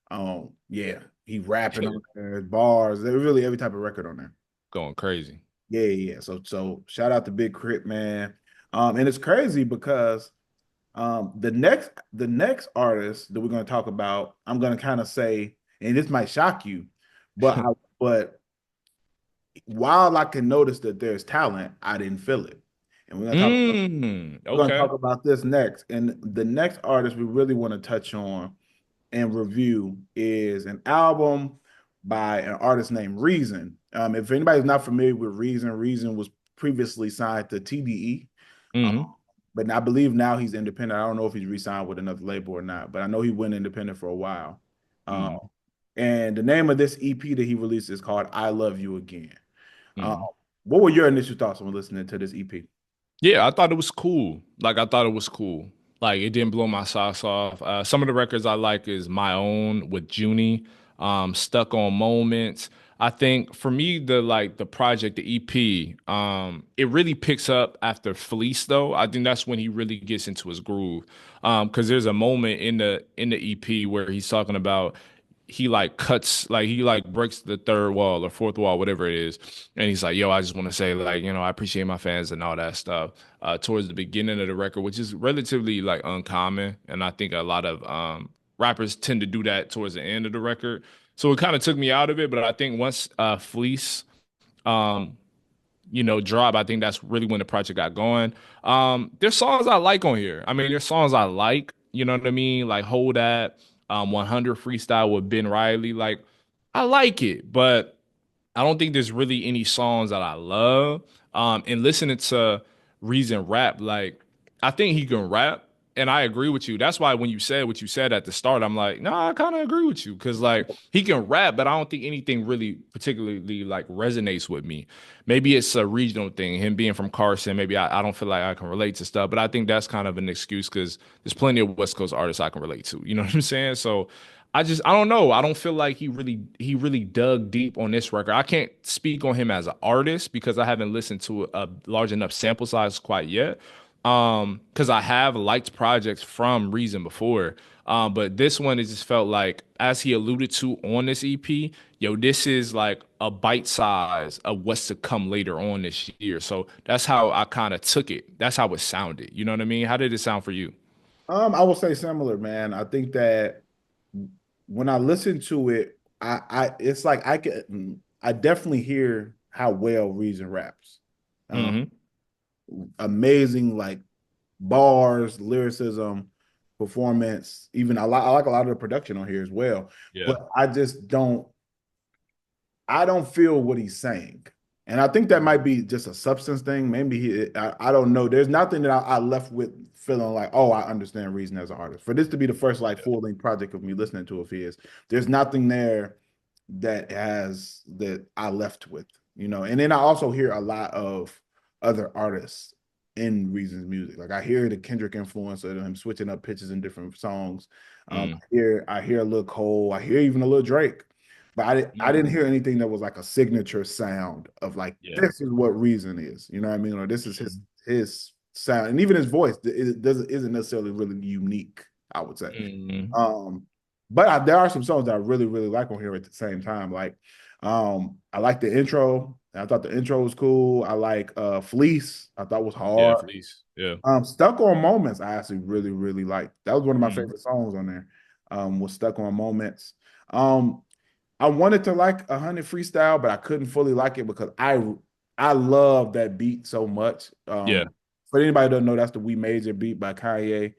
Yeah, he rapping yeah, on there, bars, really every type of record on there. going crazy. Yeah, yeah. Yeah. So shout out to Big Crit, man. And it's crazy because the next artist that we're going to talk about, I'm going to kind of say, and this might shock you, but while I can notice that there's talent, I didn't feel it. And we're going to Okay. talk about this next. And the next artist we really want to touch on and review is an album by an artist named Reason. If anybody's not familiar with Reason, Reason was previously signed to TDE. Um, Hmm. but I believe now he's independent. I don't know if he's re-signed with another label or not, but I know he went independent for a while. Um, Hmm. and the name of this EP that he released is called "I Love You Again." Um, Hmm. what were your initial thoughts when listening to this EP? Yeah, I thought it was cool. Like I thought it was cool. Like it didn't blow my socks off. Some of the records I like is My Own with Junie, Stuck on Moments. I think for me the project, the EP, it really picks up after Fleece though. I think that's when he really gets into his groove. Because there's a moment in the EP where he's talking about he like cuts like he like breaks the third wall or fourth wall, whatever it is, and he's like, "Yo, I just want to say like I appreciate my fans and all that stuff." Towards the beginning of the record, which is relatively like uncommon, and I think a lot of rappers tend to do that towards the end of the record. So it kind of took me out of it, but I think once Fleece um drop. I think that's really when the project got going. There's songs I like on here. I mean, there's songs I like, you know what I mean? Like Hold That, 100 Freestyle with Ben Riley. Like, I like it, but I don't think there's really any songs that I love. And listening to Reason rap, like I think he can rap, and I agree with you. That's why when you said what you said at the start, I'm like, no, I kind of agree with you because like he can rap, but I don't think anything really particularly like resonates with me. Maybe it's a regional thing, him being from Carson. Maybe I don't feel like I can relate to stuff, but I think that's kind of an excuse because there's plenty of West Coast artists I can relate to. You know what I'm saying? So I don't know. I don't feel like he really dug deep on this record. I can't speak on him as an artist because I haven't listened to a large enough sample size quite yet. Because I have liked projects from Reason before. But this one it just felt like, as he alluded to on this EP, yo, this is like a bite size of what's to come later on this year. So that's how I kind of took it. That's how it sounded. You know what I mean? How did it sound for you? I will say similar, man. I think that when I listen to it, it's like I definitely hear how well Reason raps. Um, Hmm. Amazing, like bars, lyricism, performance. Even I like a lot of the production on here as well. Yeah. But I don't feel what he's saying. And I think that might be just a substance thing. Maybe I don't know. There's nothing that I left with feeling like, oh, I understand Reason as an artist. For this to be the first like full length project of me listening to of his, there's nothing there that I left with, And then I also hear a lot of other artists in Reason's music. Like I hear the Kendrick influence of him switching up pitches in different songs. Mm. I hear a little Cole. I hear even a little Drake. But I didn't Mm. hear anything that was like a signature sound of like Yeah. this is what Reason is. You know what I mean? Or this is his Mhm. his sound, and even his voice it doesn't isn't necessarily really unique. I would say. Mhm. Um, but there are some songs that I really really like on here at the same time. Like, I like the intro. I thought the intro was cool. I like Fleece. I thought was Yeah, hard. please. Yeah. Stuck on Moments. I actually really really liked. That was one of my Mhm. favorite songs on there. Was Stuck on Moments. Um, I wanted to like 100 freestyle, but I couldn't fully like it because I love that beat so much. Yeah. For anybody who doesn't know, that's the We Major beat by Kanye.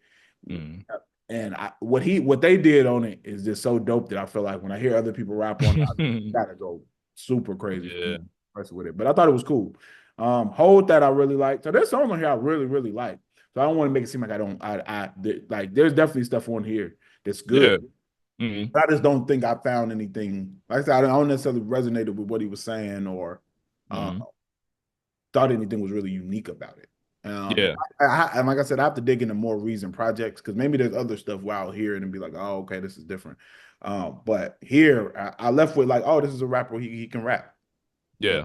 Mhm. And what they did on it is just so dope that I feel like when I hear other people rap on it, I gotta go super crazy for Yeah. me with it. But I thought it was cool. Hold That I really like. So there's songs on here I really, really like. So I don't want to make it seem like I don't like there's definitely stuff on here that's good. Yeah. Mhm. I just don't think I found anything. Like I said, I don't necessarily resonated with what he was saying or uh, Mhm. thought anything was really unique about it. Yeah. And like I said, I have to dig into more Reason projects because maybe there's other stuff where I'll hear it and be like, oh, okay, this is different. But here I left with like, oh, this is a rapper. He can rap. So Yeah.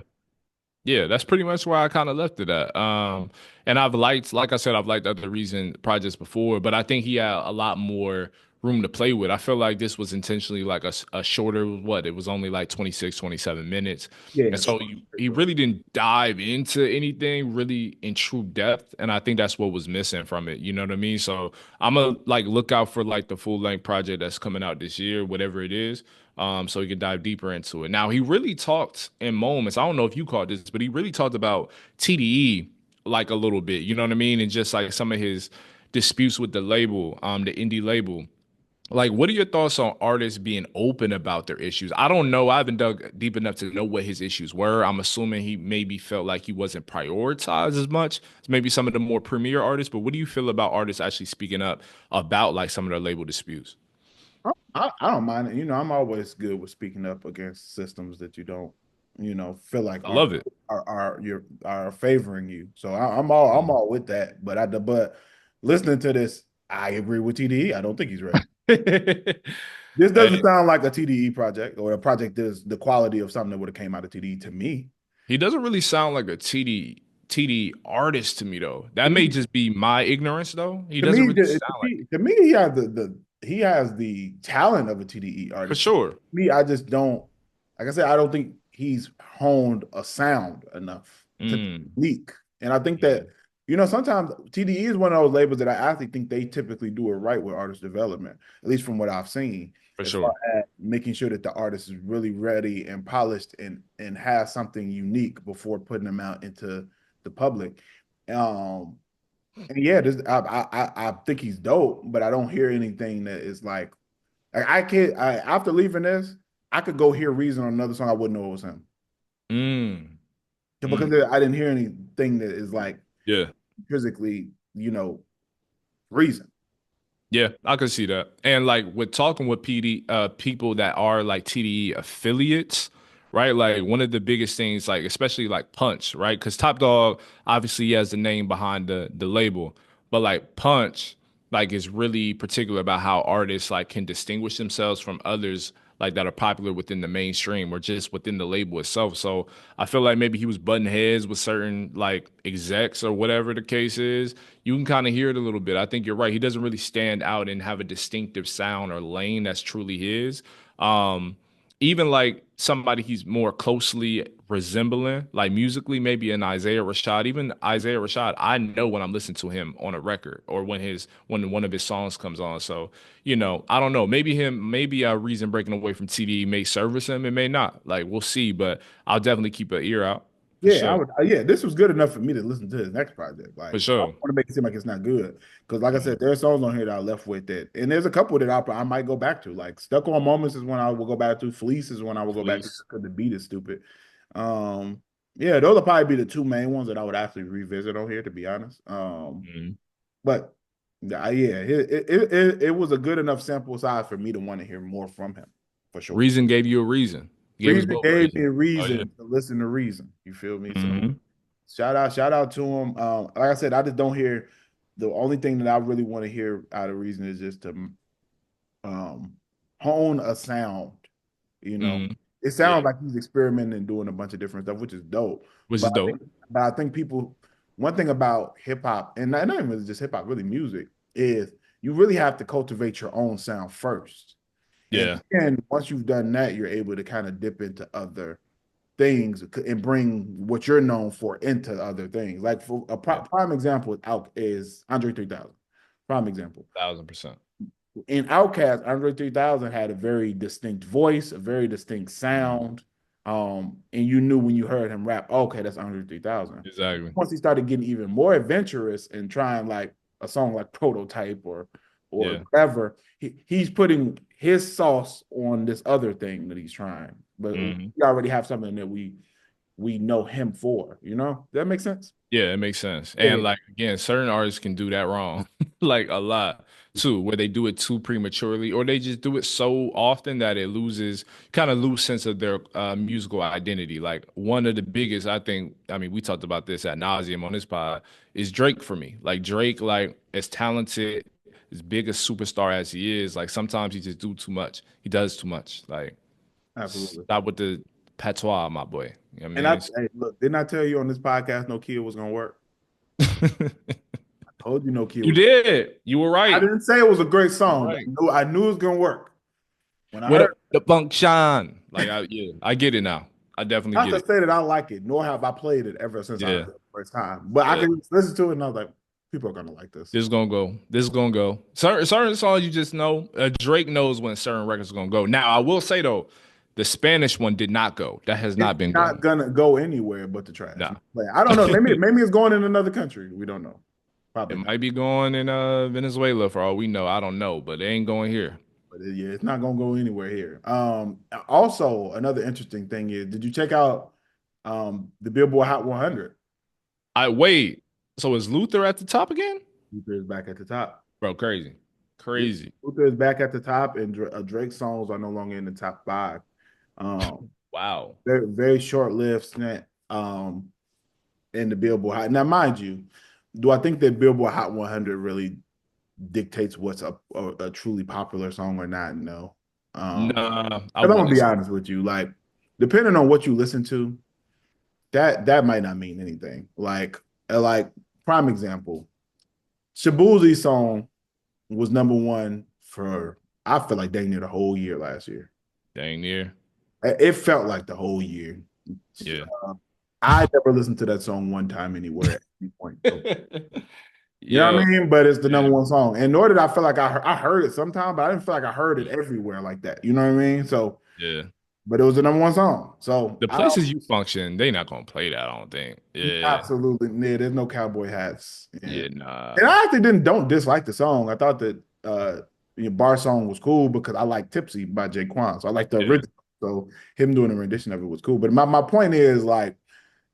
Yeah, that's pretty much where I kind of left it at. And like I said, I've liked other Reason projects before, but I think he had a lot more room to play with. I feel like this was intentionally like a shorter, what, it was only like 26, 27 minutes. yeah, And it's so short. he really didn't dive into anything really in true depth. And I think that's what was missing from it. You know what I mean? So I'm gonna like look out for like the full length project that's coming out this year, whatever it is, so he could dive deeper into it. Now, he really talked in moments. I don't know if you caught this, but he really talked about TDE like a little bit. You know what I mean? And just like some of his disputes with the label, the indie label. Like, what are your thoughts on artists being open about their issues? I don't know. I haven't dug deep enough to know what his issues were. I'm assuming he maybe felt like he wasn't prioritized as much as maybe some of the more premier artists. But what do you feel about artists actually speaking up about like some of their label disputes? I don't mind it. I'm always good with speaking up against systems that you don't, feel like I love it. are favoring you. So I'm Mm. all with that. But listening to this, I agree with TDE. I don't think he's ready. This doesn't Hey, sound like a TDE project or a project that's the quality of something that would have came out of TDE to me. he doesn't really sound like a TD artist to me though. To That may me, just be my ignorance though. He to doesn't me, really sound like it. he has he has the talent of a TDE For artist. sure. Me, I just don't. Like I said, I don't think he's honed a sound enough to be Mm, unique. And I think that mm, sometimes TDE is one of those labels that I actually think they typically do it right with artist development, at least from what I've seen, for as far sure. as making sure that the artist is really ready and polished and has something unique before putting them out into the public. Um, and yeah, I think he's dope, but I don't hear anything that is like I can't. After leaving this, I could go hear Reason on another song. I wouldn't know it was him Mm, because mm. I didn't hear anything that is like Yeah. physically, Reason. Yeah, I can see that. And like with talking with PD people that are like TDE affiliates, right? Like one of the biggest things, like especially like Punch, right? Because Top Dog obviously has the name behind the label, but like Punch, like is really particular about how artists like can distinguish themselves from others like that are popular within the mainstream or just within the label itself. So I feel like maybe he was butting heads with certain like execs or whatever the case is. You can kind of hear it a little bit. I think you're right. He doesn't really stand out and have a distinctive sound or lane that's truly his. Um, Even like somebody he's more closely resembling, like musically, maybe an Isaiah Rashad. Even Isaiah Rashad, I know when I'm listening to him on a record or when one of his songs comes on. So, I don't know. Maybe a reason breaking away from TDE may service him, it may not. Like we'll see, but I'll definitely keep an ear out for Yeah, I sure. would. Yeah, this was good enough for me to listen to his next project. Like, For I don't sure. want to make it seem like it's not good because, like I Mhm. said, there are songs on here that I left with it, and there's a couple that I might go back to. Like, Stuck on Moments is one I will go back to. Fleece is one I will go back to Please. because the beat is stupid. Um, yeah, those will probably be the two main ones that I would actually revisit on here, to be honest. Mhm. But yeah, it was a good enough sample size for me to want to hear more from him, for sure. Reason gave you a reason. He gave us Reason both a gave me reason. a Oh yeah. reason to listen to Reason. You feel me? So Hmm. shout out to him. Like I said, I just don't hear the only thing that I really want to hear out of Reason is just to um hone a sound. You know, Hmm. it Yeah. sounds like he's experimenting and doing a bunch of different stuff, which is dope. Which But is dope. I think people, one thing about hip hop, and not even really just hip hop, really music, is you really have to cultivate your own sound first. And Yeah. then once you've done that, you're able to kind of dip into other things and bring what you're known for into other things. Like for a Yeah. prime example is Andre 3000. Prime example. 1000%. In Outkast, Andre 3000 had a very distinct voice, a very distinct Mhm. sound. And you knew when you heard him rap, okay, that's Andre 3000. Exactly. Once he started getting even more adventurous and trying like a song like Prototype or Yeah. whatever, he's putting his sauce on this other thing that he's trying. But Hmm. we already have something that we know him for, you know? Does that make sense? Yeah, it makes sense. And Yeah, like again, certain artists can do that wrong, like a lot too, where they do it too prematurely, or they just do it so often that it loses kind of lose sense of their musical identity. Like one of the biggest, I think, I mean, we talked about this at nauseum on this pod, is Drake for me. Like Drake, like as talented, as big a superstar as he is, like sometimes he just do too much. He does too much. Like absolutely. stop with the patois, my boy. You know what I And mean? hey, look, didn't I tell you on this podcast no kid was gonna work? I told you no kid You was. did. You were I right. didn't say it was a great You're song, but right. I knew it was gonna work. When I What heard, up, the function? Like, yeah, I get it now. I definitely not get to it. say that I like it, nor have I played it ever since I heard Yeah, it the first time. But I yeah. can listen to it and I was like, people are gonna like this. This is gonna go. This is gonna go. Certain songs you just know. Drake knows when certain records are gonna go. Now, I will say though, the Spanish one did not go. That has It's not been not going. gonna go anywhere but the trash. No. Like, I don't know. Maybe it's going in another country. We don't know. It Probably not. might be going in Venezuela for all we know. I don't know, but it ain't going here. But yeah, it's not gonna go anywhere here. Also, another interesting thing is, did you check out the Billboard Hot 100? I wait. So is Luther at the top again? Luther is back at the top. Bro, crazy. Yeah, Crazy. Luther is back at the top, and Drake's songs are no longer in the top five. Um, Wow. very very short-lived stint in the Billboard Hot. Now, mind you, do I think that Billboard Hot 100 really dictates what's a truly popular song or not? No. Nah, I 'Cause I'm gonna wouldn't be say. honest with you, like depending on what you listen to, that might not mean anything. Like prime example, Shabuzi's song was number one for I feel like dang near the whole year last year. Dang near. It felt like the whole year. Yeah. I never listened to that song one time anywhere at any point. So, you know what I Yo, mean? But it's the number yeah, one song, and nor did I feel like I heard it sometime, but I didn't feel like I heard it everywhere like that. You know what I mean? So, yeah. but it was the number one song. So The I don't places you function, they not gonna play that, I don't think. Yeah. absolutely yeah, there's no cowboy hats, Yeah, and nah. I actually didn't don't dislike the song. I thought that Bar song was cool because I like Tipsy by Jay Quan, so I like the Yeah. original. So him doing a rendition of it was cool. But my point is like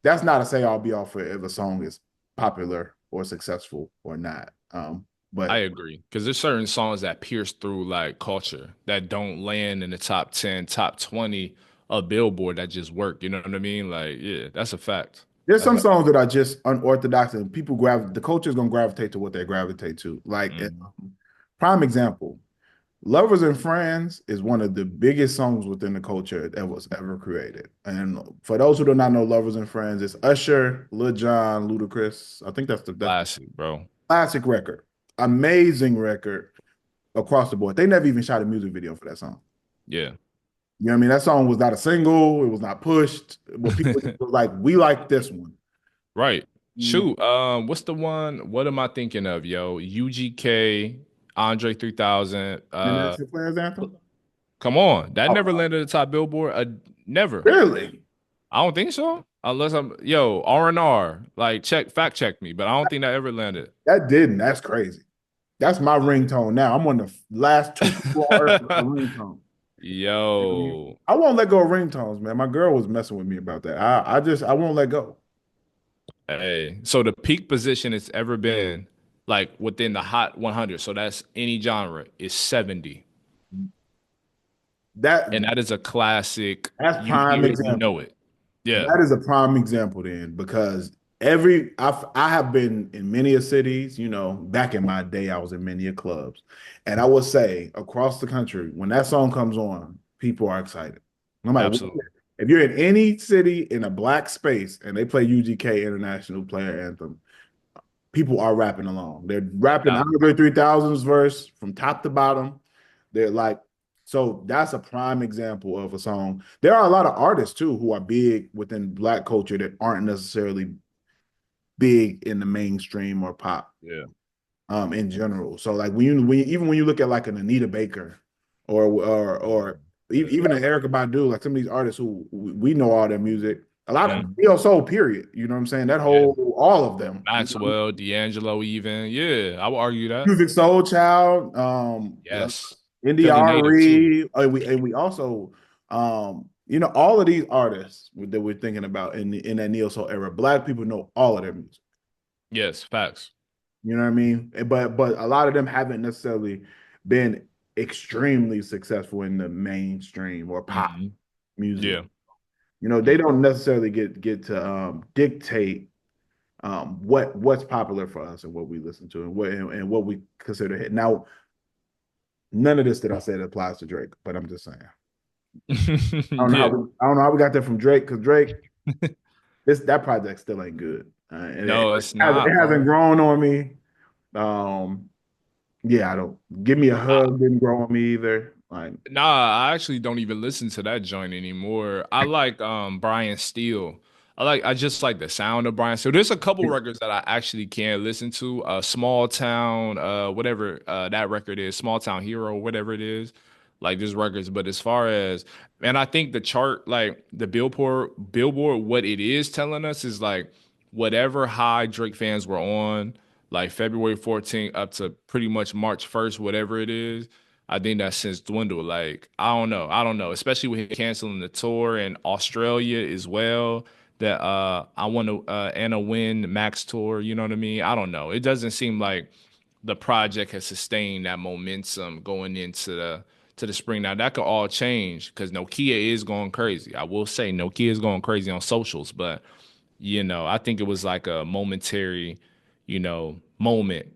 that's not to say I'll be off for if a song is popular or successful or not. I But agree. Because there's certain songs that pierce through like culture that don't land in the top 10, top 20 of Billboard that just work. You know what I mean? Like, yeah, that's a fact. there's That's some a songs that are just unorthodox and people the culture is gonna gravitate to what they gravitate to. Like Mhm. prime example, Lovers and Friends is one of the biggest songs within the culture that was ever created. And for those who do not know Lovers and Friends, it's Usher, Lil Jon, Ludacris. I think that's the Classic, bro. classic record. Amazing record across the board. They never even shot a music video for that song. Yeah. You know what I mean? That song was not a single, it was not pushed. But people were like, we like this one. Right. You know, Shoot. What's the one? What am I thinking of, yo? UGK, Andre 3000. International Players Anthem? Come on. That never Oh, landed at the top Billboard. Never. really? I don't think so. Unless I'm yo, R&R. Like fact check me, but I don't think that ever landed. That didn't. That's crazy. That's my ringtone now. I'm on the last two people on earth with a ringtone. Yo. I won't let go of ringtones, man. My girl was messing with me about that. I won't let go. Hey. So the peak position it's ever been, like within the hot 100, so that's any genre, is 70. That And that is a classic. that's You prime hear it, you example. know it. Yeah. That is a prime example then, because I have been in many a cities, you know, back in my day, I was in many a clubs. And I would say across the country, when that song comes on, people are excited. No matter what, Absolutely. if you're in any city in a black space and they play UGK International Player Anthem, people are rapping along. They're rapping Now, Andre 3000's verse from top to bottom. They're like, so that's a prime example of a song. There are a lot of artists too who are big within black culture that aren't necessarily big in the mainstream or pop yeah. in general. So like even when you look at like an Anita Baker or even an Erica Badu, like some of these artists who we know all their music, a lot of Mhm. neo soul period. You know what I'm saying? That Yeah. whole all of them. You know, Maxwell, D'Angelo, even. Yeah, I would argue that. Music Soul Child, Yes. Indie Philly native too. RE, and we also, you know, all of these artists that we're thinking about in that neo soul era, black people know all of their music. Yes, facts. You know what I mean? But a lot of them haven't necessarily been extremely successful in the mainstream or pop Hmm. music. Yeah. You know, they Mm. don't necessarily get to dictate what's popular for us and what we listen to and what we consider hit. Now, none of this that I said applies to Drake, but I'm just saying. Yeah. I don't know how we got there from Drake because Drake that project still ain't good, and No, it's not, it hasn't bro. grown on me. Um, yeah, I don't give me a I, hug didn't grow on me either. Like Nah, I actually don't even listen to that joint anymore. I like Brian Steele. I just like the sound of Brian Steele. There's a couple records that I actually can listen to. Small Town, whatever that record is, Small Town Hero, whatever it is. Like there's records, but as far as and I think the chart, like the Billboard, what it is telling us is like whatever high Drake fans were on, like February 14th up to pretty much March 1st, whatever it is. I think that's since dwindled. Like, I don't know, especially with him canceling the tour in Australia as well. That I want to Anna Win Max tour, you know what I mean? I don't know. It doesn't seem like the project has sustained that momentum going into the spring. Now that could all change because Nokia is going crazy. I will say Nokia is going crazy on socials, but I think it was like a momentary, moment,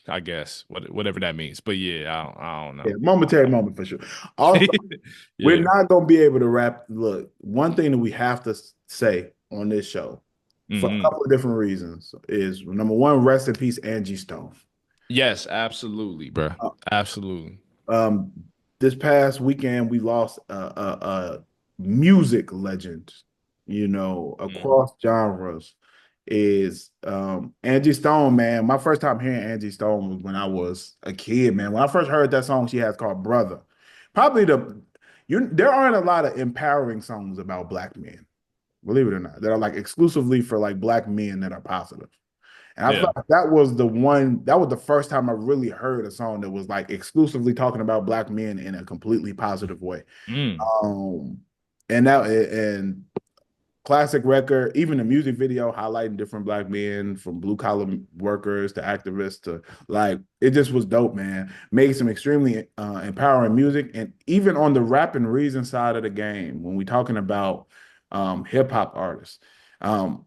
I guess, whatever that means. But yeah, I don't Yeah, know. momentary moment for sure. Also, we're Yeah. not gonna be able to wrap. Look, one thing that we have to say on this show, for a Hmm. couple of different reasons, is number one, rest in peace, Angie Stone. Yes, absolutely, bro. Uh, Absolutely. Um, this past weekend, we lost a music legend, Hmm. across genres. Is Angie Stone, man. My first time hearing Angie Stone was when I was a kid, man. When I first heard that song she has called Brother. Probably there aren't a lot of empowering songs about black men, believe it or not, that are like exclusively for like black men that are positive. And I Yeah. felt like that was the first time I really heard a song that was like exclusively talking about black men in a completely positive way. Mm. Um, and classic record, even the music video highlighting different black men from blue collar workers to activists to like it just was dope, man. Made some extremely empowering music, and even on the rap and reason side of the game, when we talking about hip hop artists, um,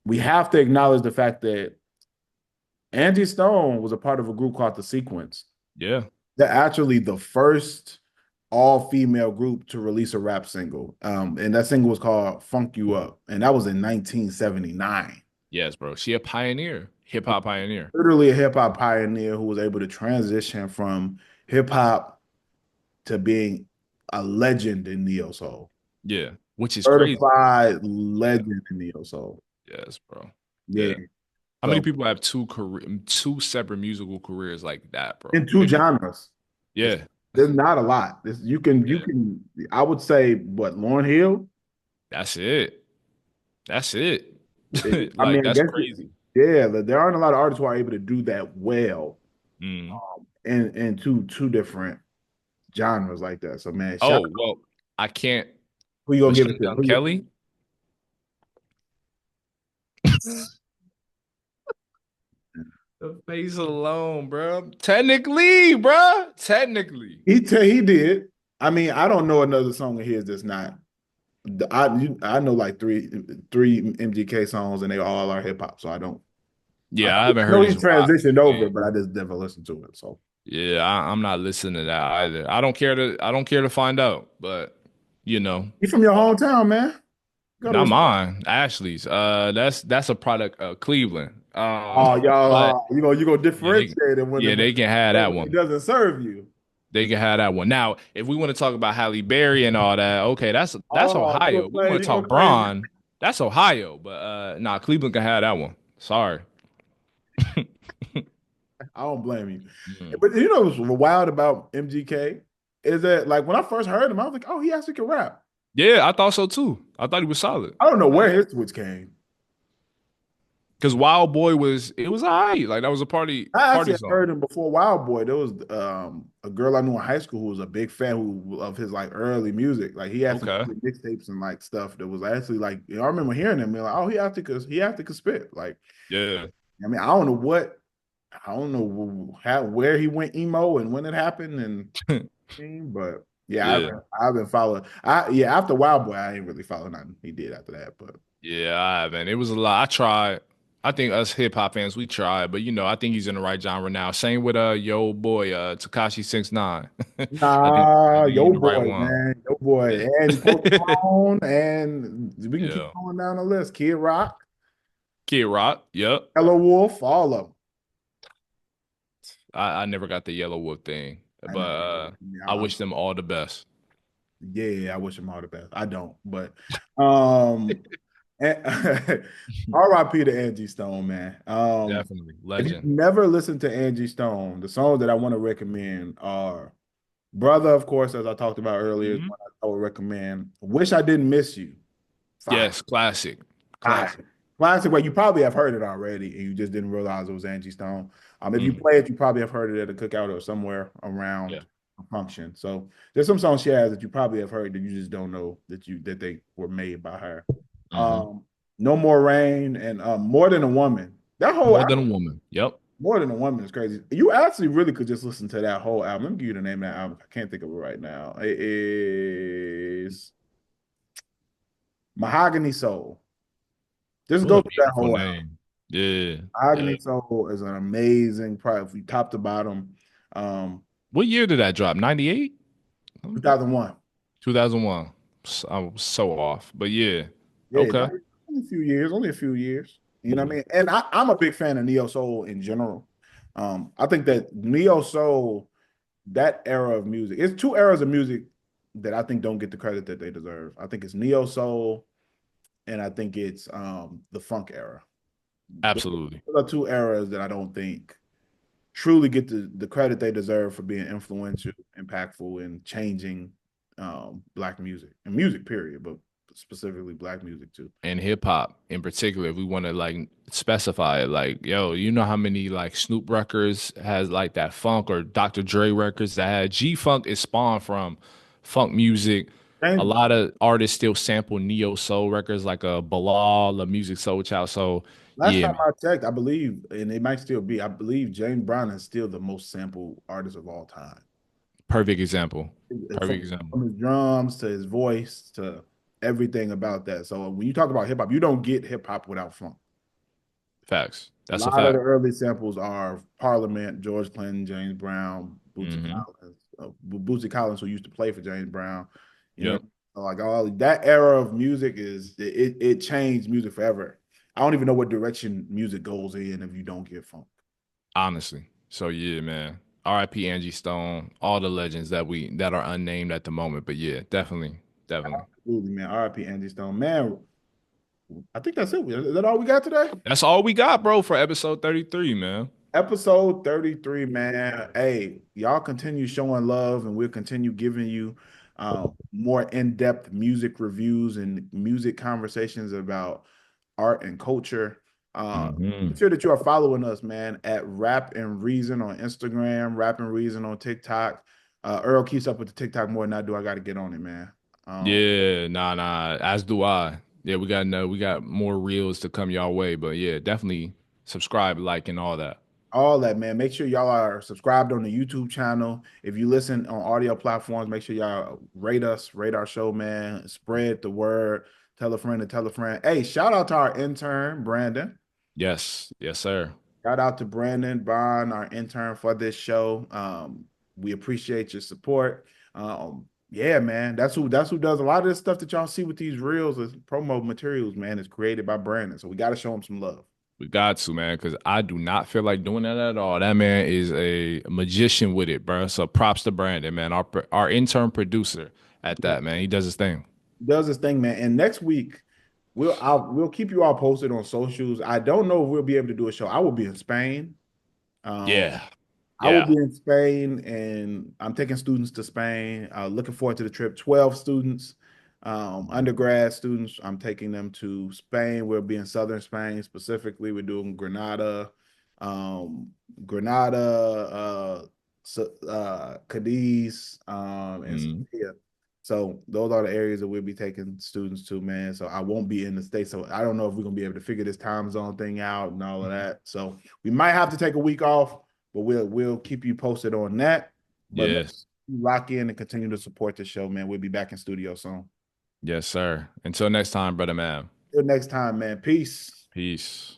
we have to acknowledge the fact that Angie Stone was a part of a group called The Sequence. Yeah. They're actually the first all-female group to release a rap single. And that single was called Funk You Up. And that was in 1979. Yes, bro. She a pioneer, hip hop pioneer. Literally a hip-hop pioneer who was able to transition from hip-hop to being a legend in neo soul. Yeah, which is crazy. Certified Yeah. legend in neo soul. Yes, bro. Yeah. Yeah. How many So people have two separate musical careers like that, bro? in two genres. It's, Yeah. there's not a lot. You Yeah. can I would say what Lauren Hill. That's it. That's it. I Like mean, I that's guess crazy. yeah, there aren't a lot of artists who are able to do that well Mm. in two different genres like that. So man, shout Oh, well, I can't. who you gonna give it Machine to? Gun Kelly? The face alone, bro. Technically, bro. Technically. He did. I mean, I don't know another song of his that's not. I know like three MGK songs and they all are hip hop. So I don't. I Yeah, I haven't heard know he his rock transitioned over, game. but I just never listened to it. So Yeah, I'm not listening to that either. I don't care to find out, but you know, he from your hometown, man. Go to not respect. mine. Ashley's. That's a product of Cleveland. Oh, But y'all, you gonna yeah, differentiate it yeah, when they can have that it one. doesn't serve you. They can have that one. Now, if we want to talk about Halle Berry and all that, okay, that's Oh, Ohio. We want to you gonna talk claim Braun, that's Ohio. But nah, Cleveland can have that one. Sorry. I don't blame you. Mm. But you know what's wild about MGK is that like when I first heard him, I was like, oh, he actually can rap. Yeah, I thought so too. I thought he was solid. I don't know where his switch came. Because Wild Boy was all right. Like that was a I party actually had song. heard him before Wild Boy. There was a girl I knew in high school who was a big fan of his like early music. Like he had some Okay. mixtapes and like stuff that was actually like I remember hearing him and like, oh, he actually could spit. Like Yeah. I mean, I don't know how where he went emo and when it happened and but yeah, Yeah. I've been following. After Wild Boy, I ain't really following nothing he did after that. But Yeah, I haven't. It was a lot. I tried. I think us hip hop fans, we tried, but I think he's in the right genre now. Same with yo boy, Takashi 69. I nah, think he's yo the right boy, one. man, yo boy, Yeah. and Post Malone, and we can keep Yeah. going down the list. Kid Rock, KRIT. Yep. Hello Wolf, all of them. I never got the Yellow Wolf thing, I but know. I wish them all the best. Yeah, I wish him all the best. I don't, but um, R.I.P. to Angie Stone, man. Definitely. If you've Legend. never listened to Angie Stone, the songs that I want to recommend are Brother, of course, as I talked about earlier, is Mhm. one I would recommend. Wish I Didn't Miss You. Fire. Yes, classic. Fire. Classic. Classic, well, you probably have heard it already and you just didn't realize it was Angie Stone. If you Mm. play it, you probably have heard it at a cookout or somewhere Yeah. around. function. So there's some songs she has that you probably have heard that you just don't know that they were made by her. Hmm. Um, No More Rain and More Than a Woman. That whole More than a album, woman. Yep. More Than a Woman is crazy. You actually really could just listen to that whole album. Let me give you the name of that album. I can't think of it right now. It is Mahogany Soul. Just What go a through that beautiful whole album. name. Yeah. Yeah. Mahogany Soul is an amazing product from top to bottom. What year did that drop? 98? 2001. 2001. I was so off. But yeah. Yeah, Okay. only a few years, only a few years. You know what I Mhm. mean? And I'm a big fan of neo soul in general. I think that neo soul, that era of music, it's two eras of music that I think don't get the credit that they deserve. I think it's neo soul, and I think it's the funk era. Those Absolutely. are two eras that I don't think truly get the credit they deserve for being influential, impactful, and changing black music and music period, but specifically black music too. And hip hop in particular, if we want to like specify it, like, yo, you know how many like Snoop records has like that funk or Dr. Dre records that had G Funk is spawned from funk music. A James, lot of artists still sample neo soul records like a Bilal, a Music Soul Child. So last yeah, time man, I checked, I believe, and it might still be, I believe James Brown is still the most sampled artist of all time. perfect example. Perfect From, example. from his drums to his voice to everything about that. So when you talk about hip hop, you don't get hip hop without funk. Facts. A That's a lot of the fact. early samples are Parliament, George Clinton, James Brown, Hmm. Bootsy Collins, who used to play for James Brown. You know, Yep. like all that era of music it changed music forever. I don't even know what direction music goes in if you don't get funk. Honestly. So yeah, man. R.I.P. Angie Stone, all the legends that are unnamed at the moment. But yeah, definitely, definitely. Absolutely, man. R.I.P. Angie Stone. Man, I think that's it. Is that all we got today? That's all we got, bro, for episode 33, man. Episode 33, man. Hey, y'all continue showing love and we'll continue giving you more in-depth music reviews and music conversations about art and culture. Make Hmm. sure that you are following us, man, at Rap and Reason on Instagram, Rap and Reason on TikTok. Earl keeps up with the TikTok more than I do. I got to get on it, man. Yeah, nah. As do I. Yeah, we got more reels to come y'all way. But yeah, definitely subscribe, like, and all that. All that, man. Make sure y'all are subscribed on the YouTube channel. If you listen on audio platforms, make sure y'all rate us, rate our show, man. Spread the word. Tell a friend to tell a friend. Hey, shout out to our intern, Brandon. Yes, yes, sir. Shout out to Brandon Bond, our intern for this show. We appreciate your support. Yeah, man. That's who does a lot of this stuff that y'all see with these reels as promo materials, man, is created by Brandon. So we got to show him some love. We got to, man, because I do not feel like doing that at all. That man is a magician with it, bro. So props to Brandon, man, our intern producer at that, man. He does his thing. Does his thing, man. And next week, we'll keep you all posted on socials. I don't know if we'll be able to do a show. I will be in Spain. Um, Yeah, I will yeah. be in Spain, and I'm taking students to Spain. Looking forward to the trip. 12 students, undergrad students. I'm taking them to Spain. We'll be in southern Spain specifically. We're doing Granada, um, Cadiz, and Mhm. Sevilla. So those are the areas that we'll be taking students to, man. So I won't be in the States. So I don't know if we're gonna be able to figure this time zone thing out and all of that. So we might have to take a week off, but we'll keep you posted on that. But Yes, lock in and continue to support the show, man. We'll be back in studio soon. yes, sir. Until next time, brother man. Till next time, man. Peace. Peace.